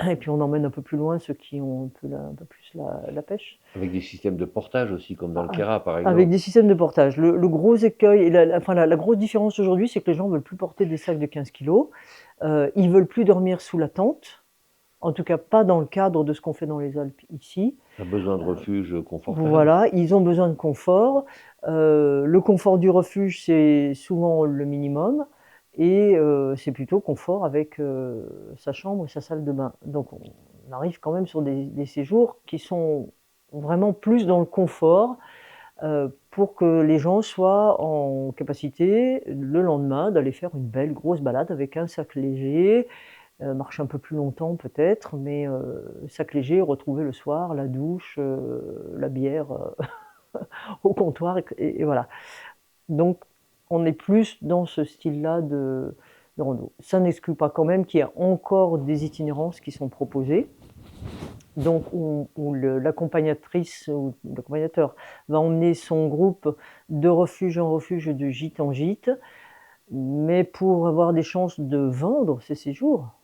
Et puis on emmène un peu plus loin ceux qui ont un peu plus la pêche. Avec des systèmes de portage aussi, comme dans le Kera par exemple. Avec des systèmes de portage. Le gros écueil, et la grosse différence aujourd'hui, c'est que les gens ne veulent plus porter des sacs de 15 kilos. Ils ne veulent plus dormir sous la tente. En tout cas, pas dans le cadre de ce qu'on fait dans les Alpes ici. Tu as besoin de refuge confortable. Voilà, ils ont besoin de confort. Le confort du refuge, c'est souvent le minimum. Et c'est plutôt confort avec sa chambre et sa salle de bain. Donc on arrive quand même sur des séjours qui sont vraiment plus dans le confort pour que les gens soient en capacité le lendemain d'aller faire une belle grosse balade avec un sac léger, marcher un peu plus longtemps peut-être, mais sac léger, retrouver le soir la douche, la bière au comptoir, et voilà. Donc on est plus dans ce style-là de rando. Ça n'exclut pas quand même qu'il y a encore des itinérances qui sont proposées. Donc où l'accompagnatrice ou l'accompagnateur va emmener son groupe de refuge en refuge, de gîte en gîte, mais pour avoir des chances de vendre ces séjours,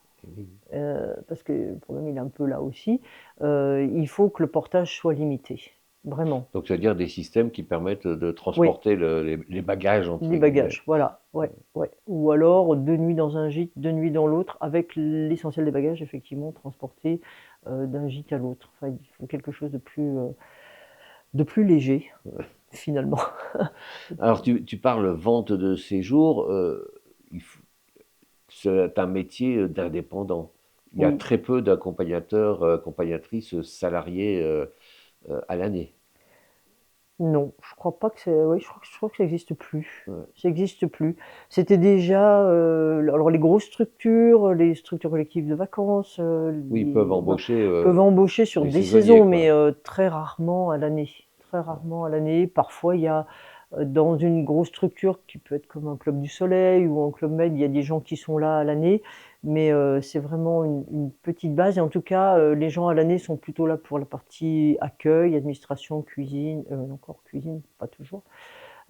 parce que le problème il est un peu là aussi, il faut que le portage soit limité. Vraiment. Donc, c'est-à-dire des systèmes qui permettent de transporter les bagages. Les bagages, voilà. Ouais. Ou alors 2 nuits dans un gîte, 2 nuits dans l'autre, avec l'essentiel des bagages, effectivement, transportés d'un gîte à l'autre. Enfin, il faut quelque chose de plus léger, finalement. Alors, tu parles vente de séjour. C'est un métier d'indépendant. Il y a Oui. très peu d'accompagnateurs, accompagnatrices salariés à l'année. Non, je crois pas que c'est. Oui, je crois que ça n'existe plus. Ouais. Ça n'existe plus. C'était déjà. Alors les structures collectives de vacances, Oui, ils peuvent voilà, embaucher peuvent embaucher sur les des saisonniers, saisons, quoi. mais très rarement à l'année. Très rarement à l'année. Parfois, il y a dans une grosse structure qui peut être comme un club du soleil ou un club med, il y a des gens qui sont là à l'année, mais c'est vraiment une petite base. Et en tout cas, les gens à l'année sont plutôt là pour la partie accueil, administration, cuisine, encore cuisine, pas toujours.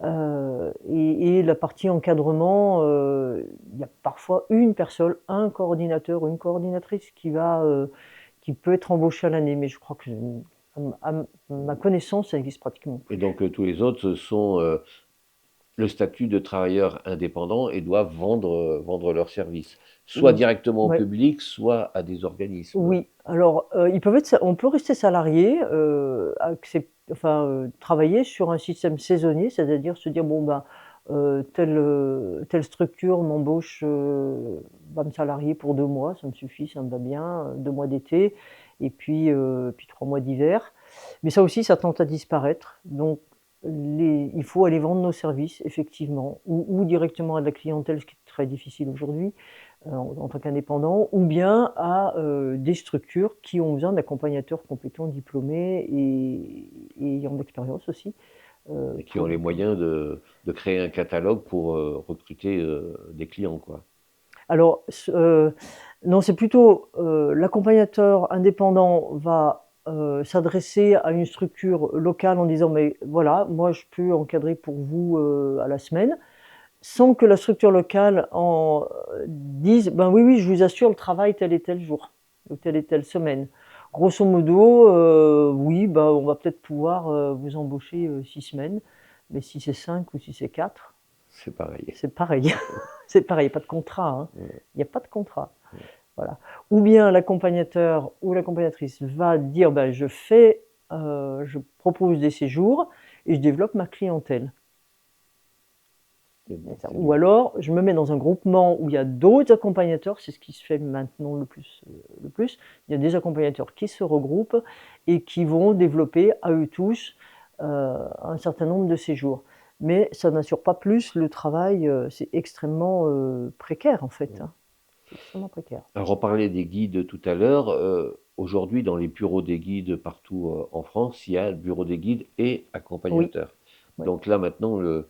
Et la partie encadrement, il y a parfois une personne, un coordinateur ou une coordinatrice qui peut être embauché à l'année, mais je crois que, à ma connaissance, ça existe pratiquement Et plus. donc tous les autres sont le statut de travailleurs indépendants et doivent vendre leurs services, soit Ou- directement au ouais. public, soit à des organismes. Oui, alors on peut rester salarié, travailler sur un système saisonnier, c'est-à-dire se dire bon ben telle structure m'embauche, va me salarier pour 2 mois, ça me suffit, ça me va bien, 2 mois d'été, et puis 3 mois d'hiver. Mais ça aussi, ça tend à disparaître. Donc il faut aller vendre nos services, effectivement, ou directement à de la clientèle, ce qui est très difficile aujourd'hui en tant qu'indépendant, ou bien à des structures qui ont besoin d'accompagnateurs compétents, diplômés et ayant de l'expérience aussi. Et qui ont les moyens de créer un catalogue pour recruter des clients, quoi. Alors, non, c'est plutôt l'accompagnateur indépendant va s'adresser à une structure locale en disant mais voilà, moi je peux encadrer pour vous à la semaine, sans que la structure locale dise ben oui, oui, je vous assure le travail tel et tel jour, ou telle et telle semaine. Grosso modo, oui, ben, on va peut-être pouvoir vous embaucher 6 semaines, mais si c'est 5 ou si c'est 4, C'est pareil. c'est pareil. C'est pareil, il n'y a pas de contrat. Hein. Ouais. Il n'y a pas de contrat. Voilà. Ou bien l'accompagnateur ou l'accompagnatrice va dire ben, je propose des séjours et je développe ma clientèle. Ou alors, je me mets dans un groupement où il y a d'autres accompagnateurs, c'est ce qui se fait maintenant le plus. Il y a des accompagnateurs qui se regroupent et qui vont développer à eux tous un certain nombre de séjours. Mais ça n'assure pas plus le travail, c'est extrêmement précaire en fait. Hein. C'est extrêmement précaire. Alors, on parlait des guides tout à l'heure. Aujourd'hui, dans les bureaux des guides partout en France, il y a le bureau des guides et Oui, accompagnateurs. oui, Donc là, maintenant, je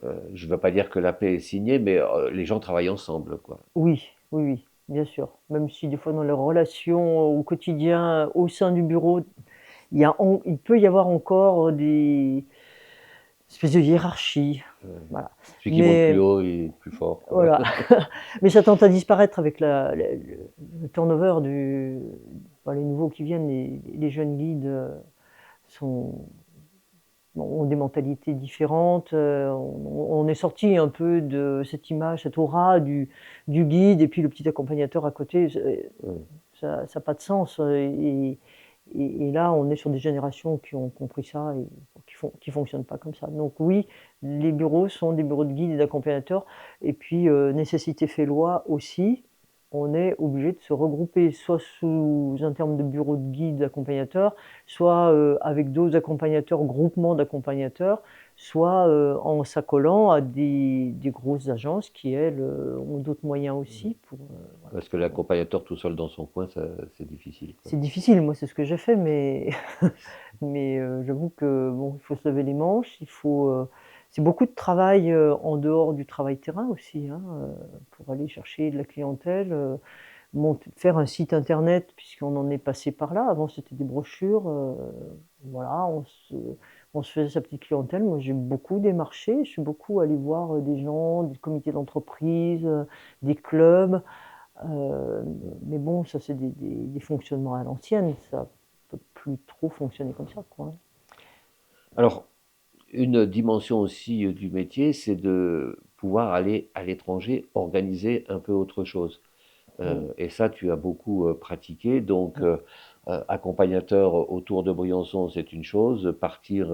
ne veux pas dire que la paix est signée, mais les gens travaillent ensemble, quoi. oui, oui, oui, bien sûr. Même si des fois dans les relations au quotidien, au sein du bureau, il peut y avoir encore des espèces de hiérarchie. Voilà. Celui qui monte plus Mais haut est plus fort, quoi. voilà. Mais ça tend à disparaître avec le turnover les nouveaux qui viennent, les jeunes guides sont, ont des mentalités différentes. On est sorti un peu de cette image, cette aura du guide et puis le petit accompagnateur à côté. Ça n'a pas de sens. Et là, on est sur des générations qui ont compris ça et qui fonctionnent pas comme ça. Donc oui, les bureaux sont des bureaux de guides et d'accompagnateurs. Et puis, nécessité fait loi aussi. On est obligé de se regrouper, soit sous un terme de bureau de guide d'accompagnateurs, soit avec d'autres accompagnateurs, groupements d'accompagnateurs, soit en s'accolant à des grosses agences qui, elles, ont d'autres moyens aussi pour, voilà. Parce que l'accompagnateur tout seul dans son coin, c'est difficile, quoi. C'est difficile, moi c'est ce que j'ai fait, mais, mais j'avoue que bon, il faut se lever les manches, c'est beaucoup de travail en dehors du travail terrain aussi, hein, pour aller chercher de la clientèle, faire un site internet, puisqu'on en est passé par là. Avant c'était des brochures, voilà, on se faisait sa petite clientèle. Moi j'ai beaucoup démarché, je suis beaucoup allé voir des gens, des comités d'entreprise, des clubs. Mais bon, ça c'est des fonctionnements à l'ancienne, ça peut plus trop fonctionner comme ça, quoi. Alors, une dimension aussi du métier, c'est de pouvoir aller à l'étranger, organiser un peu autre chose. Et ça, tu as beaucoup pratiqué. Donc, accompagnateur autour de Briançon, c'est une chose. Partir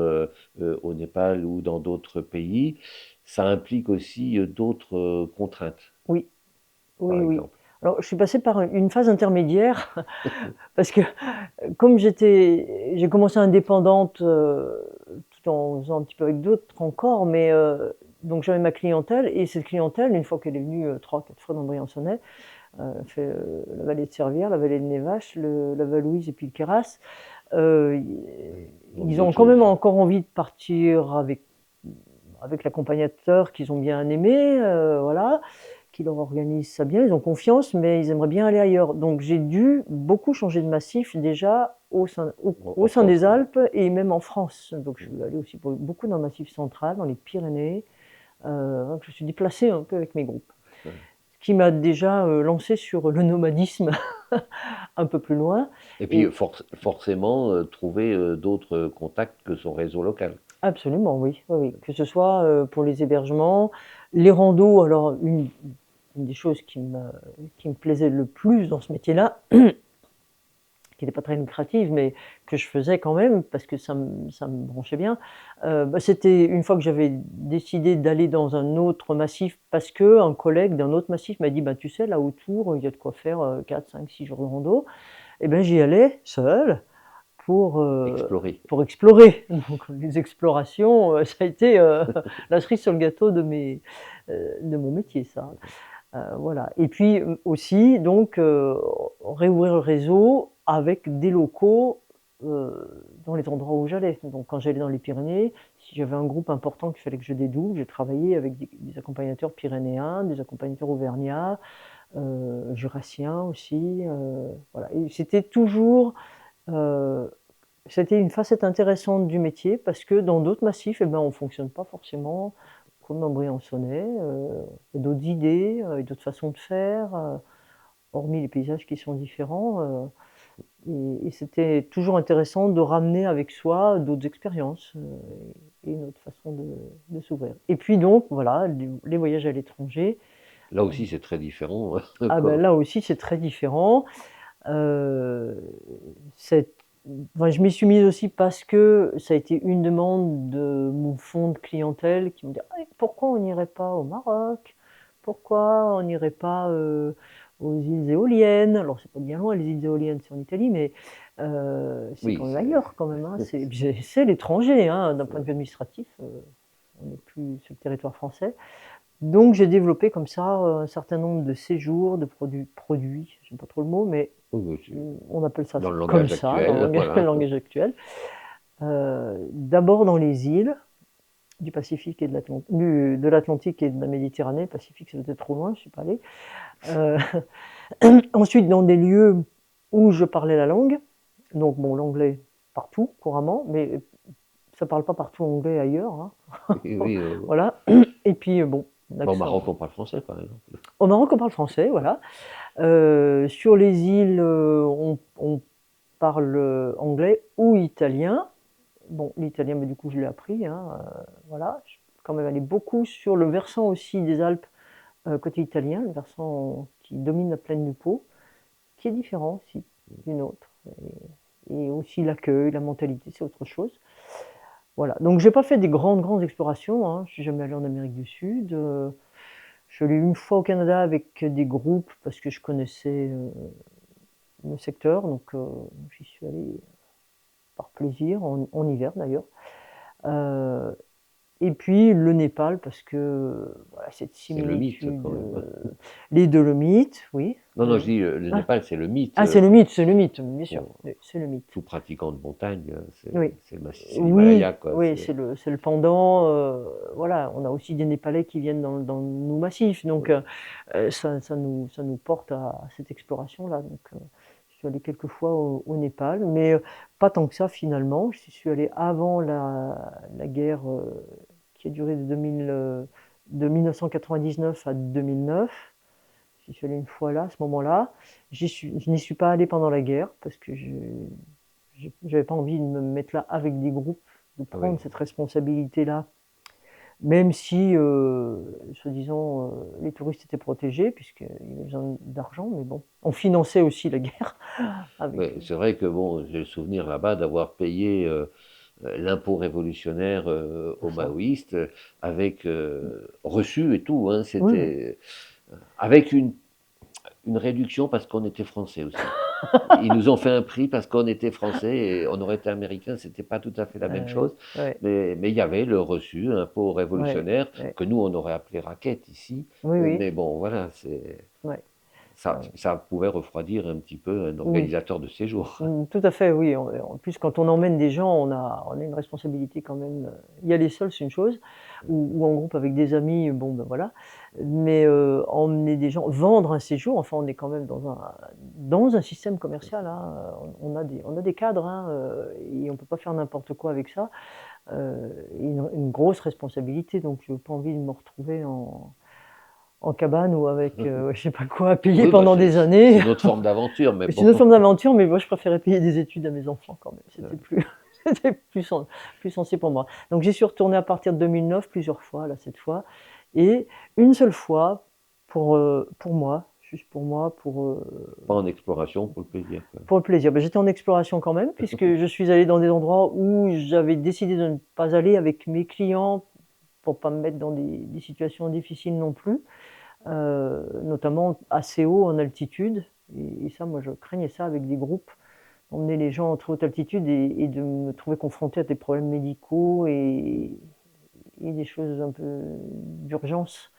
au Népal ou dans d'autres pays, ça implique aussi d'autres contraintes, Oui, par oui, oui. exemple. Alors, je suis passée par une phase intermédiaire parce que comme j'ai commencé indépendante tout en faisant un petit peu avec d'autres encore, mais donc j'avais ma clientèle et cette clientèle, une fois qu'elle est venue 3, 4 fois dans Briançonnais, elle fait la vallée de Servières, la vallée de Névache, la Valouise et puis le Queyras. Euh, Donc Ils ont d'autres quand même choses. encore envie de partir avec l'accompagnateur qu'ils ont bien aimé, voilà, qui leur organise ça bien, ils ont confiance, mais ils aimeraient bien aller ailleurs. Donc j'ai dû beaucoup changer de massif déjà au En sein France, des oui. Alpes et même en France. Donc je suis allée aussi beaucoup dans le massif central, dans les Pyrénées. Je me suis déplacée un peu avec mes groupes. Ouais. Ce qui m'a déjà lancé sur le nomadisme un peu plus loin. Et puis Et forcément, trouver d'autres contacts que son réseau local. absolument, oui, oui, oui. Que ce soit pour les hébergements, les randos. Alors, une des choses qui me plaisait le plus dans ce métier-là, qui n'était pas très lucrative, mais que je faisais quand même parce que ça me branchait bien, c'était une fois que j'avais décidé d'aller dans un autre massif, parce qu'un collègue d'un autre massif m'a dit bah, tu sais, là autour, il y a de quoi faire 4, 5, 6 jours de rando. Et ben j'y allais seul pour, euh, Explorer. pour explorer. Donc les explorations, ça a été la cerise sur le gâteau de mon métier, ça. Voilà. Et puis aussi, donc, réouvrir le réseau avec des locaux dans les endroits où j'allais. Donc quand j'allais dans les Pyrénées, si j'avais un groupe important qu'il fallait que je dédouble, j'ai travaillé avec des accompagnateurs pyrénéens, des accompagnateurs auvergnats, jurassiens aussi. Voilà. Et euh, c'était une facette intéressante du métier parce que dans d'autres massifs, eh ben, on ne fonctionne pas forcément comme dans Briançonnais. Il y a d'autres idées, d'autres façons de faire, hormis les paysages qui sont différents. Et c'était toujours intéressant de ramener avec soi d'autres expériences et une autre façon de s'ouvrir. Et puis donc, voilà, les voyages à l'étranger. Là aussi, c'est très différent. Ah ben là aussi, c'est très différent. Euh, c'est- enfin, je m'y suis mise aussi parce que ça a été une demande de mon fonds de clientèle qui me dit ah, pourquoi on n'irait pas au Maroc? Pourquoi on n'irait pas aux îles éoliennes? Alors, c'est pas bien loin, les îles éoliennes, c'est en Italie, mais c'est Oui, quand même ailleurs, quand même. Hein. C'est l'étranger, hein, d'un point de vue administratif. On n'est plus sur le territoire français. Donc j'ai développé comme ça un certain nombre de séjours, de produits, j'aime pas trop le mot, mais oui, on appelle ça dans le comme langage ça dans le actuel, langage, le voilà. langage actuel. D'abord dans les îles du Pacifique et de l'Atlantique et de la Méditerranée. Pacifique, ça peut-être trop loin, je suis pas allée. Euh, Ensuite dans des lieux où je parlais la langue, donc bon l'anglais partout couramment, mais ça parle pas partout anglais ailleurs. Hein. Oui, oui, Voilà. Et puis bon, au l'accent. Maroc, on parle français, par exemple. Au Maroc, on parle français, voilà. Sur les îles, on parle anglais ou italien. Bon, l'italien, mais du coup, je l'ai appris. Hein, voilà. Je suis quand même allé beaucoup sur le versant aussi des Alpes, côté italien, le versant qui domine la plaine du Pô, qui est différent aussi d'une autre. Et aussi l'accueil, la mentalité, c'est autre chose. Voilà. Donc, j'ai pas fait des grandes explorations. Hein. Je suis jamais allé en Amérique du Sud. Je suis allé une fois au Canada avec des groupes parce que je connaissais le secteur, donc j'y suis allé par plaisir, en hiver d'ailleurs. Euh, et puis le Népal parce que voilà, cette C'est le mythe, similitude, quand même. les Dolomites, oui. Non, non, je dis, le Ah, Népal, c'est le mythe. ah, c'est le mythe, bien sûr, Pour oui, c'est le mythe. tout pratiquant de montagne, Oui, c'est oui, l'Himalaya, quoi. oui, c'est le pendant. Voilà, on a aussi des Népalais qui viennent dans nos massifs, donc Oui. ça nous porte à cette exploration-là. Donc, je suis allé quelques fois au Népal, mais pas tant que ça finalement. Je suis allé avant la guerre qui a duré de 1999 à 2009. J'y suis allé une fois là, à ce moment-là. Je n'y suis pas allé pendant la guerre parce que j'avais pas envie de me mettre là avec des groupes, de Ah prendre oui. cette responsabilité-là, même si, soi-disant, les touristes étaient protégés, puisqu'il y avait besoin d'argent, mais bon, on finançait aussi la guerre avec. Ouais, c'est vrai que bon, j'ai le souvenir là-bas d'avoir payé l'impôt révolutionnaire aux Ça. maoïstes avec reçu et tout. Hein, Oui, oui. c'était avec Une réduction parce qu'on était français aussi. Ils nous ont fait un prix parce qu'on était français et on aurait été américain, c'était pas tout à fait la même chose. Ouais, Mais il y avait le reçu, impôt ouais, révolutionnaire, ouais. que nous on aurait appelé raquette ici. Oui, oui, Mais bon, voilà, c'est. ouais. Ça pouvait refroidir un petit peu un Oui. organisateur de séjour. Tout à fait, oui. En plus, quand on emmène des gens, on a une responsabilité quand même. Y aller seul, c'est une chose, ou en groupe avec des amis, bon, ben voilà. Mais emmener des gens, vendre un séjour, enfin, on est quand même dans un système commercial, hein. On a des cadres, hein, et on peut pas faire n'importe quoi avec ça. Une grosse responsabilité, donc j'ai pas envie de me retrouver en cabane ou avec, je sais pas quoi, à payer Oui, bah, pendant des années. c'est une autre forme d'aventure, mais Mais c'est bon. une autre forme d'aventure, mais moi je préférais payer des études à mes enfants quand même. C'était c'était plus sensé pour moi. Donc j'y suis retournée à partir de 2009 plusieurs fois, là cette fois, et une seule fois pour moi, juste pour moi, Pas en exploration pour le plaisir, quoi. pour le plaisir. Ben, j'étais en exploration quand même, puisque je suis allée dans des endroits où j'avais décidé de ne pas aller avec mes clients pour pas me mettre dans des situations difficiles non plus, notamment assez haut en altitude. Et ça, moi, je craignais ça avec des groupes, emmener les gens en trop haute altitude et de me trouver confrontée à des problèmes médicaux et des choses un peu d'urgence.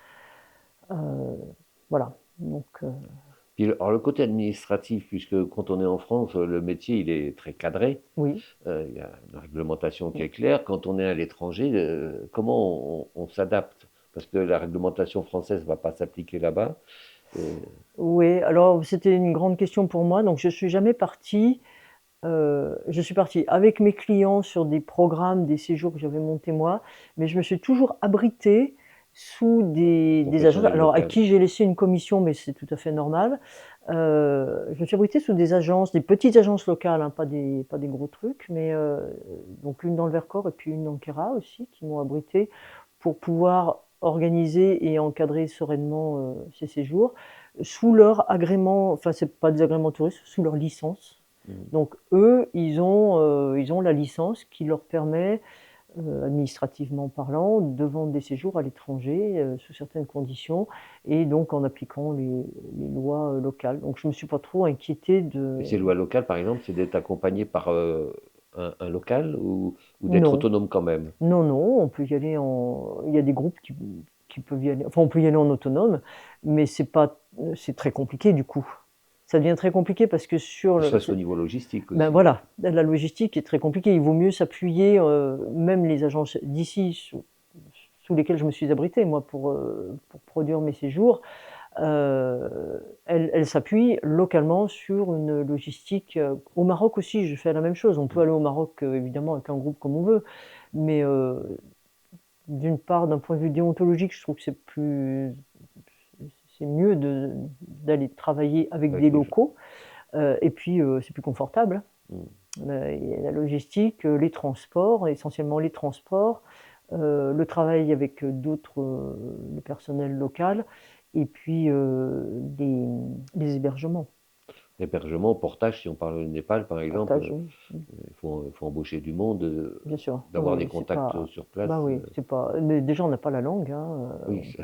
Voilà. Donc, Puis, alors, le côté administratif, puisque quand on est en France, le métier il est très cadré, oui. il y a une réglementation qui est claire. Quand on est à l'étranger, comment on s'adapte? Parce que la réglementation française ne va pas s'appliquer là-bas. Oui, alors c'était une grande question pour moi. Donc, je suis jamais partie. Je suis partie avec mes clients sur des programmes, des séjours que j'avais montés moi, mais je me suis toujours abritée sous des agences, Professionnel alors à local. qui j'ai laissé une commission, mais c'est tout à fait normal. Je me suis abritée sous des agences, des petites agences locales, hein, pas des gros trucs, mais donc une dans le Vercors et puis une dans Queyras aussi, qui m'ont abritée pour pouvoir organiser et encadrer sereinement ces séjours sous leur agrément, enfin c'est pas des agréments touristes, sous leur licence. Donc eux, ils ont la licence qui leur permet, administrativement parlant, de vendre des séjours à l'étranger, sous certaines conditions et donc en appliquant les lois, locales. Donc je me suis pas trop inquiétée de Et ces lois locales, par exemple, c'est d'être accompagné par un local ou d'être non, autonome quand même? non, non, on peut y aller il y a des groupes qui peuvent y aller, enfin on peut y aller en autonome, mais c'est très compliqué du coup. Ça devient très compliqué parce que Ne serait-ce au niveau logistique ben aussi. voilà, la logistique est très compliquée. Il vaut mieux s'appuyer, même les agences d'ici sous lesquelles je me suis abritée, moi, pour produire mes séjours, elles s'appuient localement sur une logistique. Au Maroc aussi, je fais la même chose. On peut aller au Maroc, évidemment, avec un groupe comme on veut, mais d'une part, d'un point de vue déontologique, je trouve que c'est mieux d'aller travailler avec Avec des les gens. locaux, et puis c'est plus confortable. Mm. Il y a la logistique, les transports, essentiellement les transports, le travail avec d'autres, le personnel local et puis les hébergements. L'hébergement, portage, si on parle du Népal, par exemple, Partage, oui, il faut embaucher du monde, bien sûr. d'avoir Oui, des oui, c'est contacts pas. sur place. Bah oui, c'est pas. Mais déjà, on n'a pas la langue, hein, Oui,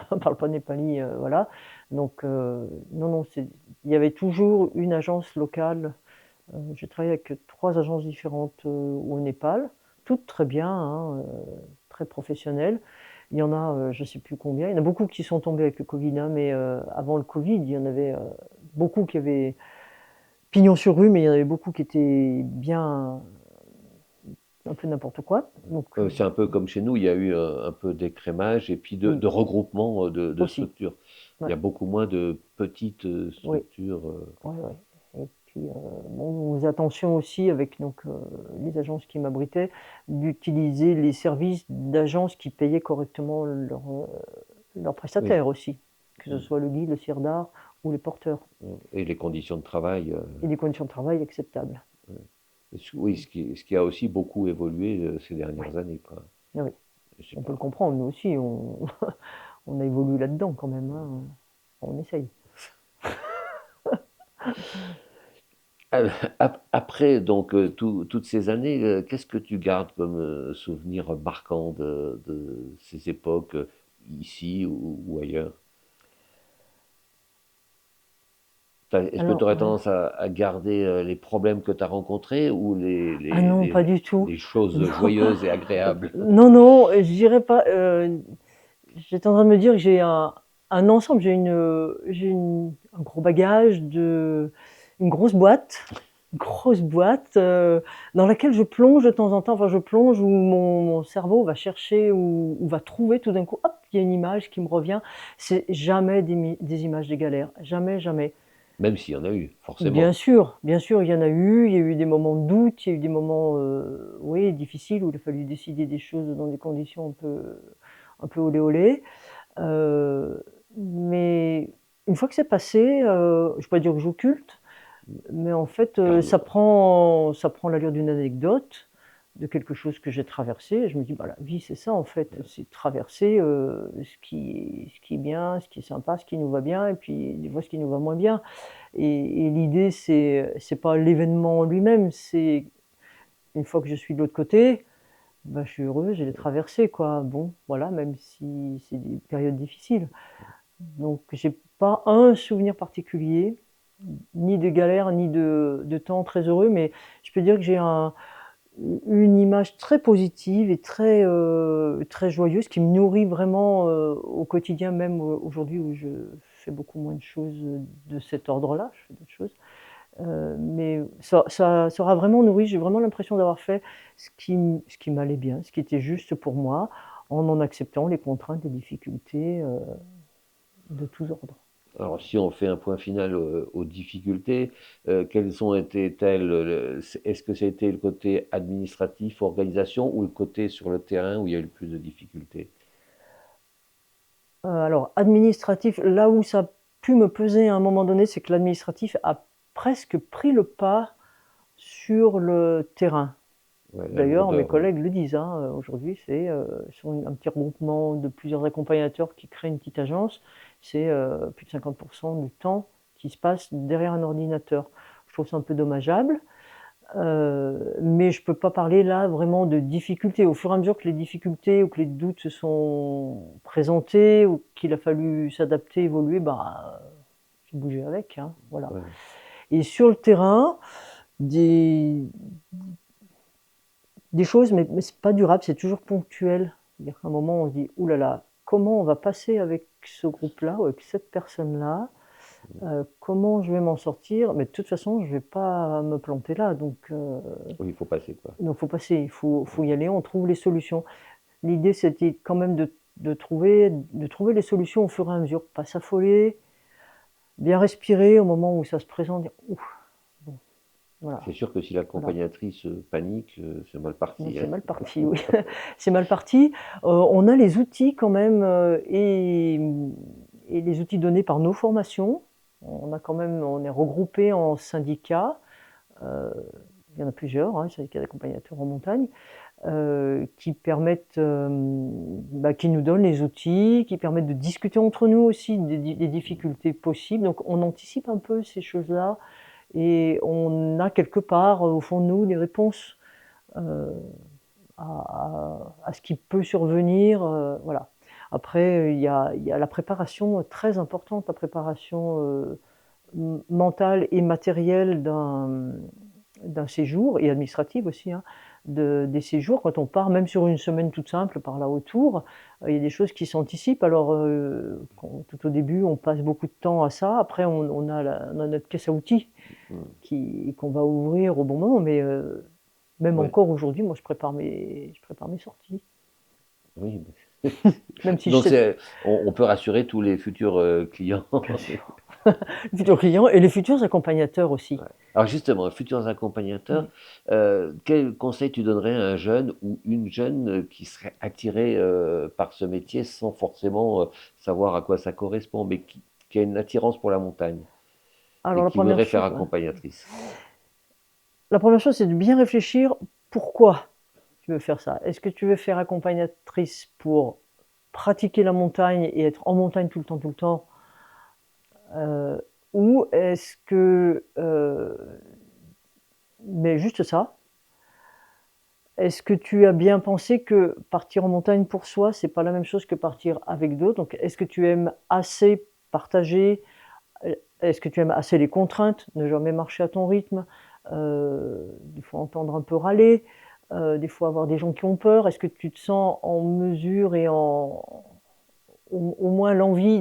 on parle pas népali, voilà. Donc, non, non, il y avait toujours une agence locale. J'ai travaillé avec 3 agences différentes, au Népal, toutes très bien, hein, très professionnelles. Il y en a, je ne sais plus combien, il y en a beaucoup qui sont tombés avec le Covid, hein, mais avant le Covid, il y en avait, beaucoup qui avaient pignon sur rue, mais il y en avait beaucoup qui étaient bien un peu n'importe quoi, donc c'est un peu comme chez nous, il y a eu un peu d'écrémage et puis de, oui, de regroupement de aussi. structures. Il Ouais, y a beaucoup moins de petites oui, structures. ouais, ouais. Et puis, bon, on faisait attention aussi avec donc, les agences qui m'abritaient, d'utiliser les services d'agences qui payaient correctement leurs Oui. prestataires aussi, que ce soit le guide, le sirdar ou les porteurs, Et les conditions de travail. et des conditions de travail acceptables. Oui, ce qui a aussi beaucoup évolué ces Oui, dernières années, quoi. ah oui, Je sais on peut le pas. comprendre, nous aussi, on a évolué là-dedans quand même, hein, on essaye. Après donc toutes ces années, qu'est-ce que tu gardes comme souvenir marquant de ces époques, ici ou ailleurs? Est-ce que tu Alors, aurais ouais. tendance à garder les problèmes que tu as rencontrés ou Ah non, pas du tout. les choses Non, joyeuses et agréables? non, non, je dirais pas. J'étais en train de me dire que j'ai un ensemble, un gros bagage, une grosse boîte dans laquelle je plonge de temps en temps. Enfin, je plonge où mon cerveau va chercher ou va trouver tout d'un coup, hop, il y a une image qui me revient. C'est jamais des images des galères, jamais, jamais. Même s'il y en a eu, forcément. Bien sûr, il y en a eu. Il y a eu des moments de doute, il y a eu des moments, oui, difficiles où il a fallu décider des choses dans des conditions un peu olé olé. Heu, mais une fois que c'est passé, je vais pas dire que j'occulte, mais en fait, Garde ça prend l'allure d'une anecdote, de quelque chose que j'ai traversé et je me dis: «Bah, la vie, c'est ça en fait, c'est traverser, ce qui est bien, ce qui est sympa, ce qui nous va bien et puis des fois ce qui nous va moins bien» et l'idée c'est pas l'événement en lui-même, c'est une fois que je suis de l'autre côté, bah, je suis heureux, je l'ai traversé quoi. Bon, voilà, même si c'est des périodes difficiles. Donc j'ai pas un souvenir particulier, ni de galère, ni de temps très heureux, mais je peux dire que j'ai une image très positive et très joyeuse qui me nourrit vraiment, au quotidien, même aujourd'hui où je fais beaucoup moins de choses, de cet ordre-là, je fais d'autres choses. Mais ça aura vraiment nourri, j'ai vraiment l'impression d'avoir fait ce qui m'allait bien, ce qui était juste pour moi, en acceptant les contraintes, les difficultés, de tous ordres. Alors, si on fait un point final aux difficultés, quelles ont été-elles? Est-ce que ça a été le côté administratif, organisation, ou le côté sur le terrain où il y a eu le plus de difficultés? Alors administratif, là où ça a pu me peser à un moment donné, c'est que l'administratif a presque pris le pas sur le terrain. Ouais, la D'ailleurs, mes lourdeur, ouais. collègues le disent, hein, aujourd'hui, sont un petit regroupement de plusieurs accompagnateurs qui créent une petite agence. C'est, plus de 50 du temps qui se passe derrière un ordinateur. Je trouve ça un peu dommageable, mais je peux pas parler là vraiment de difficultés. Au fur et à mesure que les difficultés ou que les doutes se sont présentés ou qu'il a fallu s'adapter, évoluer, bah, j'ai bougé avec, hein, voilà. Ouais. Et sur le terrain, des des choses, mais c'est pas durable, c'est toujours ponctuel. C'est-à-dire qu'à un moment, on se dit: «Ouh là là, comment on va passer avec ce groupe-là ou avec cette personne-là? Comment je vais m'en sortir? Mais de toute façon, je vais pas me planter là, Oui, il faut passer, quoi. donc faut passer, faut y aller, on trouve les solutions». L'idée, c'était quand même de trouver les solutions au fur et à mesure, pas s'affoler, bien respirer au moment où ça se présente, dire: «Ouf, bon, voilà, C'est sûr que si voilà». l'accompagnatrice panique, c'est mal Non, parti, c'est hein. mal parti, oui. C'est mal parti. On a les outils quand même, et les outils donnés par nos formations. On est regroupés en syndicats, heu, il y en a plusieurs, hein, syndicats d'accompagnateurs en montagne, qui permettent, bah, qui nous donnent les outils, qui permettent de discuter entre nous aussi des difficultés possibles. Donc on anticipe un peu ces choses-là et on a quelque part, au fond de nous, des réponses, heu à ce qui peut survenir, voilà. Après, il y a la préparation très importante, la préparation, mentale et matérielle d'un séjour et administrative aussi, hein, des séjours. Quand on part, même sur une semaine toute simple par là autour, il y a des choses qui s'anticipent. Alors, quand tout au début, on passe beaucoup de temps à ça. Après, on a notre caisse à outils Mmh. qu'on va ouvrir au bon moment, mais même Ouais, encore aujourd'hui, moi, je prépare mes sorties. oui. Même si je Donc sais on peut rassurer tous les futurs clients. bien sûr, les futurs clients et les futurs accompagnateurs aussi. Ouais. Alors justement, futurs accompagnateurs, Mmh. quel conseil tu donnerais à un jeune ou une jeune qui serait attiré par ce métier sans forcément savoir à quoi ça correspond, mais qui a une attirance pour la montagne Alors et qui voudrait faire accompagnatrice? la première chose, c'est de bien réfléchir pourquoi tu veux faire ça. Est-ce que tu veux faire accompagnatrice pour pratiquer la montagne et être en montagne tout le temps, heu, ou est-ce que, mais juste ça? Est-ce que tu as bien pensé que partir en montagne pour soi, c'est pas la même chose que partir avec d'autres? Donc est-ce que tu aimes assez partager, est-ce que tu aimes assez les contraintes, ne jamais marcher à ton rythme, des fois entendre un peu râler, des fois avoir des gens qui ont peur? Est-ce que tu te sens en mesure et au moins l'envie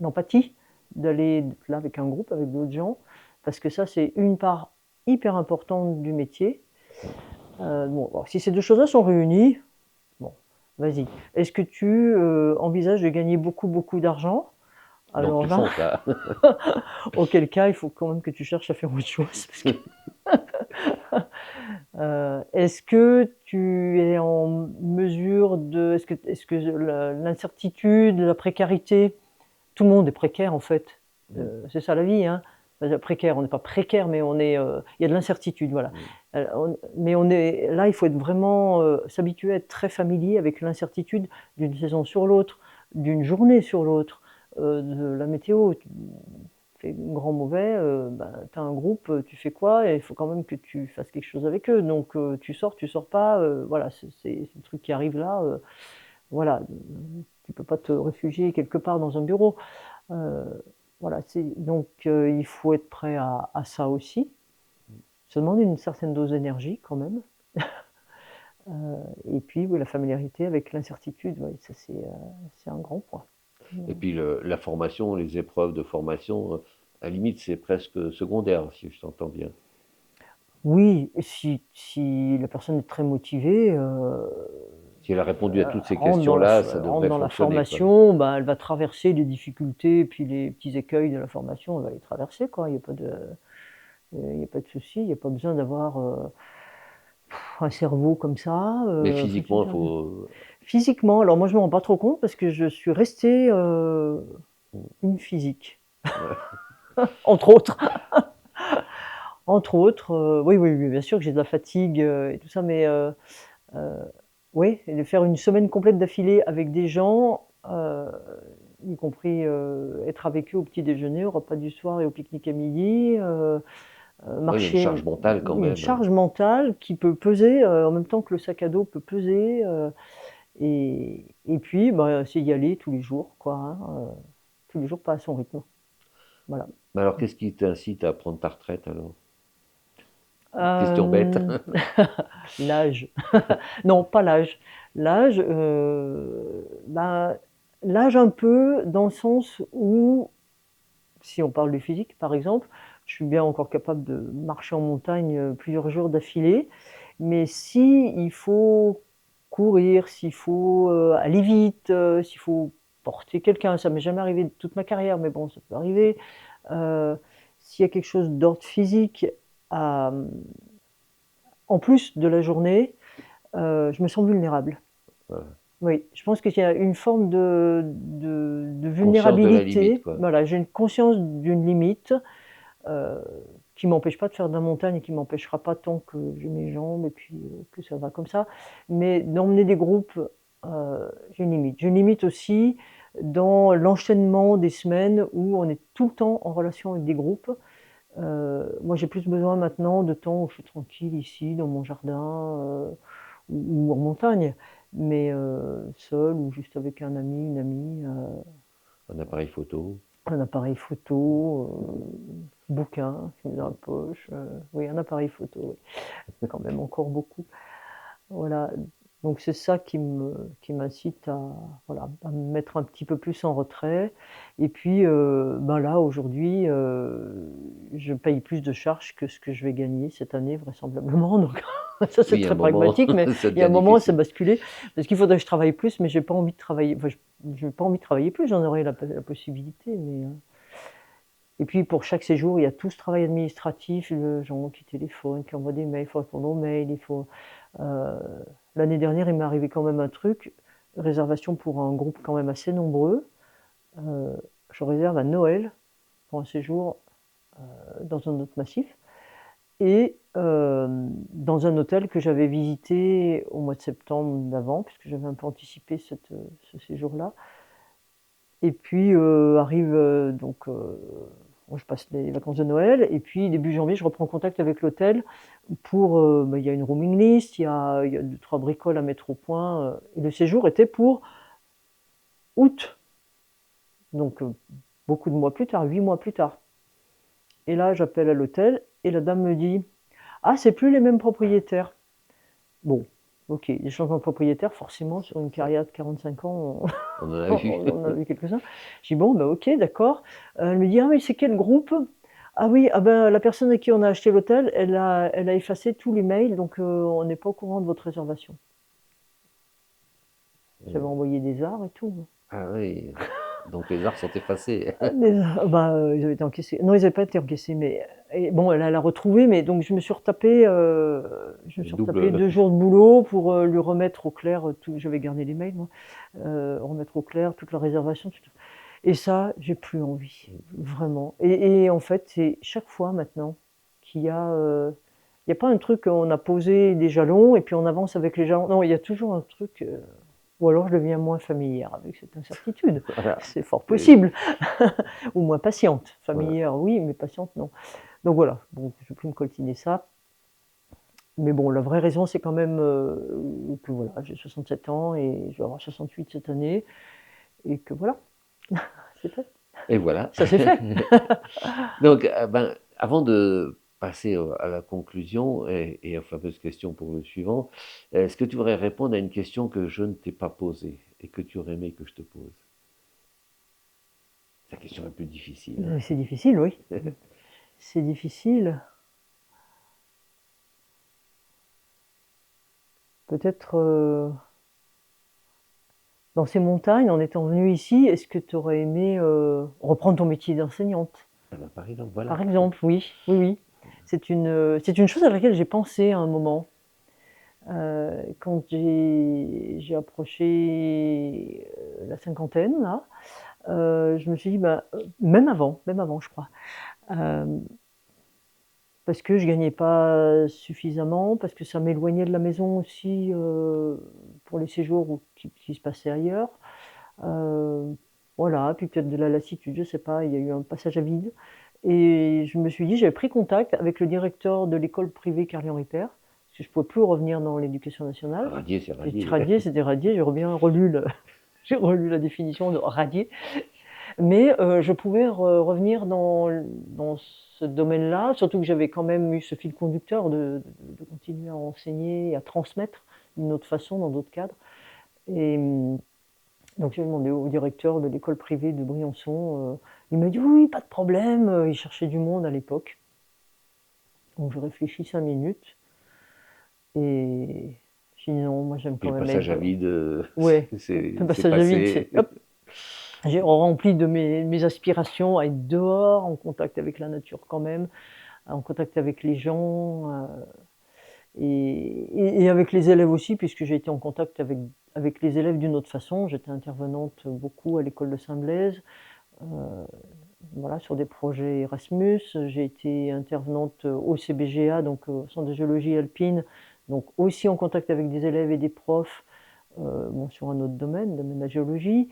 d'empathie, d'aller là avec un groupe, avec d'autres gens? Parce que ça, c'est une part hyper importante du métier. Bon, si ces deux choses-là sont réunies, bon, vas-y. Est-ce que tu envisages de gagner beaucoup d'argent? Non, Alors plus là, fond, ça. auquel cas, il faut quand même que tu cherches à faire autre chose. Parce que est-ce que tu es en mesure de... Est-ce que l'incertitude, la précarité, tout le monde est précaire en fait, c'est ça la vie, hein. Précaire, on n'est pas précaire, mais il y a de l'incertitude, voilà. Mais là, il faut être vraiment s'habituer à être très familier avec l'incertitude d'une saison sur l'autre, d'une journée sur l'autre, de la météo. Fait grand mauvais, tu as un groupe, tu fais quoi? Et il faut quand même que tu fasses quelque chose avec eux. Donc tu sors pas, voilà, c'est le truc qui arrive là, voilà, tu peux pas te réfugier quelque part dans un bureau. Voilà, donc il faut être prêt à ça aussi. Ça demande une certaine dose d'énergie quand même. Et puis oui, la familiarité avec l'incertitude, oui, ça c'est un grand point. Et puis la formation, les épreuves de formation, à la limite, c'est presque secondaire, si je t'entends bien. Oui, si la personne est très motivée, Si elle a répondu à toutes ces rentre dans la, questions-là, ça rentre devrait dans la fonctionner, quoi. formation, bah, elle va traverser les difficultés et puis les petits écueils de la formation, elle va les traverser, quoi. Il n'y a pas de souci, il n'y a pas besoin d'avoir un cerveau comme ça. Mais Faut physiquement, il super bien. faut. Physiquement, alors moi je me rends pas trop compte parce que je suis restée une physique, entre autres. Entre autres, oui, oui, oui, bien sûr que j'ai de la fatigue et tout ça, mais oui, et de faire une semaine complète d'affilée avec des gens, y compris être avec eux au petit déjeuner, au repas du soir et au pique-nique à midi, Oui, il y a une marcher, charge mentale quand une même. charge mentale qui peut peser en même temps que le sac à dos peut peser, et puis bah, c'est y aller tous les jours, quoi, hein, tous les jours pas à son rythme. Voilà. Mais alors, qu'est-ce qui t'incite à prendre ta retraite alors? Question bête. Euh, L'âge. Non, pas l'âge. L'âge, l'âge un peu dans le sens où, si on parle du physique par exemple, je suis bien encore capable de marcher en montagne plusieurs jours d'affilée, mais si il faut courir, s'il faut aller vite, s'il faut porter quelqu'un, ça m'est jamais arrivé de toute ma carrière, mais bon, ça peut arriver. Euh, S'il y a quelque chose d'ordre physique à, en plus de la journée, je me sens vulnérable. Voilà. Oui, je pense qu'il y a une forme de Conscience de la limite, vulnérabilité. quoi. Voilà, j'ai une conscience d'une limite euh, qui m'empêche pas de faire de la montagne et qui m'empêchera pas tant que j'ai mes jambes et puis que ça va comme ça. Mais d'emmener des groupes, j'ai une limite. J'ai une limite aussi dans l'enchaînement des semaines où on est tout le temps en relation avec des groupes. Moi, j'ai plus besoin maintenant de temps où je suis tranquille ici, dans mon jardin ou en montagne, mais seul ou juste avec un ami, une amie, Un appareil photo. un appareil photo, bouquin qui est dans la poche. Oui, un appareil photo, oui. Quand même encore beaucoup. Voilà. Donc c'est ça qui m'incite à, voilà, à me mettre un petit peu plus en retrait. Et puis ben là, aujourd'hui, je paye plus de charges que ce que je vais gagner cette année, vraisemblablement. Donc ça, c'est Oui, à un très moment, pragmatique, mais ça il y a un devient moment, c'est difficile. basculé. Parce qu'il faudrait que je travaille plus, mais j'ai pas envie de travailler. Enfin, j'ai pas envie de travailler plus, j'en aurais la possibilité. Et puis pour chaque séjour, il y a tout ce travail administratif, les gens qui téléphonent, qui envoient des mails, il faut répondre aux mails, il faut... Euh, L'année dernière, il m'est arrivé quand même un truc, réservation pour un groupe quand même assez nombreux. Euh, je réserve à Noël pour un séjour dans un autre massif et dans un hôtel que j'avais visité au mois de septembre d'avant, puisque j'avais un peu anticipé ce séjour-là. Et puis arrive donc je passe les vacances de Noël et puis début janvier je reprends contact avec l'hôtel pour il y a une rooming list, il y a 2-3 bricoles à mettre au point et le séjour était pour août. Donc beaucoup de mois plus tard, 8 mois plus tard. Et là, j'appelle à l'hôtel et la dame me dit: «Ah, c'est plus les mêmes propriétaires». Bon, OK, les changements de propriétaires, forcément, sur une carrière de 45 ans, On en a vu. on en a vu quelques-uns. Je dis: «Bon, bah, OK, d'accord». Elle me dit: «Ah oui, c'est quel groupe?» «Ah oui, ah ben, la personne à qui on a acheté l'hôtel, elle a effacé tous les mails, donc on n'est pas au courant de votre réservation». J'avais envoyé des arts et tout. Ah oui, donc les arts sont effacés. Ils avaient été encaissés. Non, ils n'avaient pas été encaissés, mais et bon, elle l'a retrouvé, mais donc je me suis retapé 2 jours de boulot pour lui remettre au clair tout. J'avais gardé les mails, moi, remettre au clair toute la réservation, tout. Et ça, j'ai plus envie, vraiment. Et en fait, c'est chaque fois maintenant qu'il y a, il y a pas un truc, on a posé des jalons et puis on avance avec les jalons. Non, il y a toujours un truc. Ou alors je deviens moins familière avec cette incertitude. Voilà. C'est fort possible. Ou moins patiente. Familière, oui, mais patiente, non. Donc voilà, bon, je ne vais plus me coltiner ça. Mais bon, la vraie raison, c'est quand même que voilà, j'ai 67 ans et je vais avoir 68 cette année. Et que voilà, c'est fait. Et voilà. Ça c'est fait. Donc, avant de passer à la conclusion et aux fameuses questions pour le suivant, est-ce que tu voudrais répondre à une question que je ne t'ai pas posée et que tu aurais aimé que je te pose? C'est la question la plus difficile. Hein. C'est difficile, oui. C'est difficile. Peut-être dans ces montagnes, en étant venue ici, est-ce que tu aurais aimé reprendre ton métier d'enseignante? Ah ben, par exemple, voilà. Par exemple, oui, oui, oui. C'est une chose à laquelle j'ai pensé à un moment. Quand j'ai approché la cinquantaine, là, je me suis dit, bah, même avant, je crois, parce que je gagnais pas suffisamment, parce que ça m'éloignait de la maison aussi pour les séjours qui se passaient ailleurs. Voilà, puis peut-être de la lassitude, je sais pas, il y a eu un passage à vide. Et je me suis dit, j'avais pris contact avec le directeur de l'école privée Carly-Henri Père, parce que je ne pouvais plus revenir dans l'éducation nationale. Radier, c'est radier. Radier, c'était radier, j'ai bien relu j'ai relu la définition de radier. Mais je pouvais revenir dans ce domaine-là, surtout que j'avais quand même eu ce fil conducteur de continuer à enseigner et à transmettre d'une autre façon, dans d'autres cadres. Et donc j'ai demandé au directeur de l'école privée de Briançon, il m'a dit oui, pas de problème, il cherchait du monde à l'époque. Donc je réfléchis 5 minutes et j'ai dit non, moi j'aime quand même le passage à être. vide, Ouais, c'est le passage à vide, passé. c'est hop. J'ai rempli de mes aspirations à être dehors, en contact avec la nature quand même, en contact avec les gens, et avec les élèves aussi, puisque j'ai été en contact avec les élèves d'une autre façon. J'étais intervenante beaucoup à l'école de Saint-Blaise, voilà, sur des projets Erasmus. J'ai été intervenante au CBGA, donc au Centre de géologie alpine, donc aussi en contact avec des élèves et des profs, bon, sur un autre domaine de la géologie.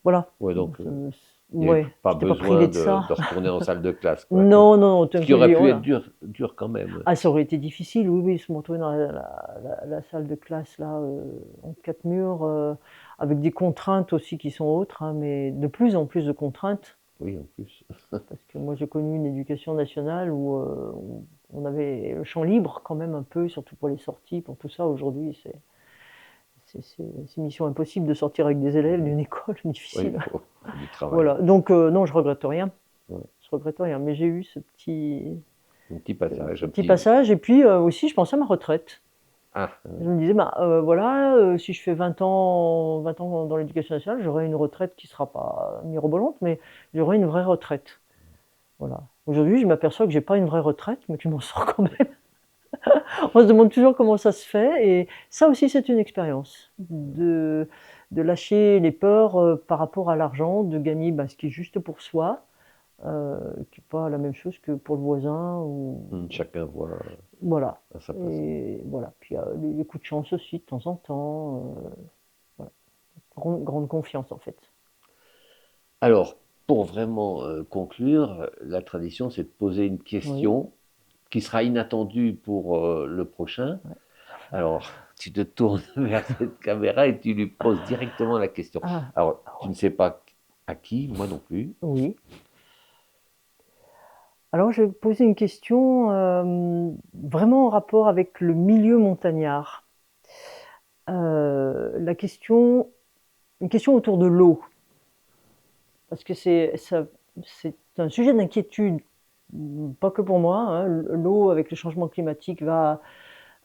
Voilà. Ouais, donc il n'y Ouais, avait pas j'étais pas besoin privée de de ça. retourner en salle de classe. Quoi. Non, non, non. Ce qui aurait pu être dur quand même. Ah, ça aurait été difficile, oui, oui, se retrouver dans la salle de classe, là, entre 4 murs, avec des contraintes aussi qui sont autres, hein, mais de plus en plus de contraintes. Oui, en plus. Parce que moi, j'ai connu une éducation nationale où on avait le champ libre quand même un peu, surtout pour les sorties, pour tout ça. Aujourd'hui, c'est mission impossible de sortir avec des élèves d'une école difficile. Oui, du travail. Voilà, donc non, je regrette rien. Ouais. Je regrette rien, mais j'ai eu ce petit passage. petit passage, et puis aussi, je pensais à ma retraite. Ah, Je me disais, bah, voilà, si je fais 20 ans dans l'éducation nationale, j'aurai une retraite qui ne sera pas mirobolante, mais j'aurai une vraie retraite. Voilà. Aujourd'hui, je m'aperçois que j'ai pas une vraie retraite, mais que je m'en sors quand même. On se demande toujours comment ça se fait, et ça aussi, c'est une expérience de lâcher les peurs par rapport à l'argent, de gagner bah, ce qui est juste pour soi, qui n'est pas la même chose que pour le voisin. Chacun voit voilà. à sa façon. Et voilà. Puis les coups de chance aussi, de temps en temps. Voilà. Grande confiance, en fait. Alors, pour vraiment conclure, la tradition, c'est de poser une question qui sera inattendue pour le prochain. Ouais. Alors, tu te tournes vers cette caméra et tu lui poses directement la question. Ah, Alors, tu ne sais pas À qui? Moi non plus. Oui. Alors, je vais vous poser une question vraiment en rapport avec le milieu montagnard. La question, une question autour de l'eau, parce que c'est un sujet d'inquiétude, pas que pour moi, hein. L'eau, avec le changement climatique, va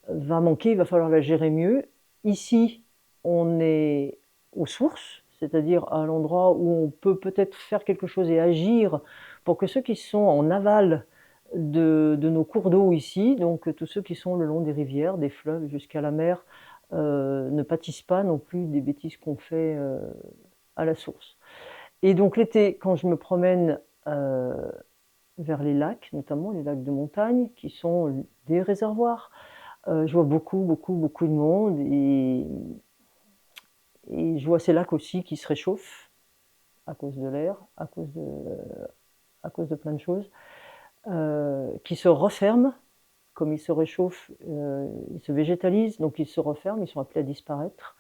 manquer, il va falloir la gérer mieux. Ici, on est aux sources, c'est-à-dire à l'endroit où on peut peut-être faire quelque chose et agir pour que ceux qui sont en aval de nos cours d'eau ici, donc tous ceux qui sont le long des rivières, des fleuves jusqu'à la mer, ne pâtissent pas non plus des bêtises qu'on fait à la source. Et donc l'été, quand je me promène vers les lacs, notamment les lacs de montagne, qui sont des réservoirs, je vois beaucoup de monde et je vois ces lacs aussi qui se réchauffent à cause de l'air, à cause de plein de choses, qui se referment. Comme ils se réchauffent, ils se végétalisent, donc ils se referment, ils sont appelés à disparaître.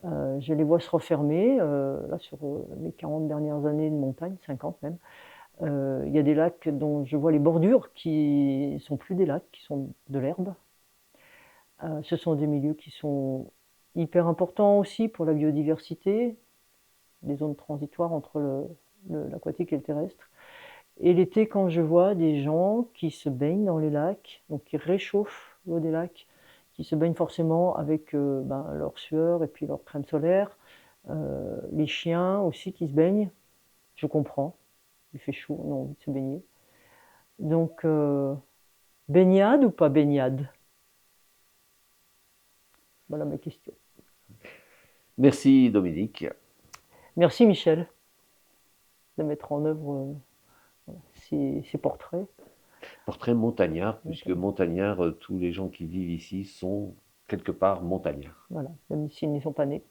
Je les vois se refermer, là sur les 40 dernières années de montagne, 50 même. Il y a des lacs dont je vois les bordures qui sont plus des lacs, qui sont de l'herbe. Ce sont des milieux qui sont hyper importants aussi pour la biodiversité, des zones transitoires entre l'aquatique et le terrestre. Et l'été, quand je vois des gens qui se baignent dans les lacs, donc qui réchauffent l'eau des lacs, qui se baignent forcément avec leur sueur et puis leur crème solaire, les chiens aussi qui se baignent, je comprends, il fait chaud, on a envie de se baigner. Donc, baignade ou pas baignade? Voilà ma question. Merci Dominique. Merci Michel de mettre en œuvre ces portraits. Portrait montagnard, puisque montagnard, tous les gens qui vivent ici sont quelque part montagnards. Voilà, même s'ils n'y sont pas nés.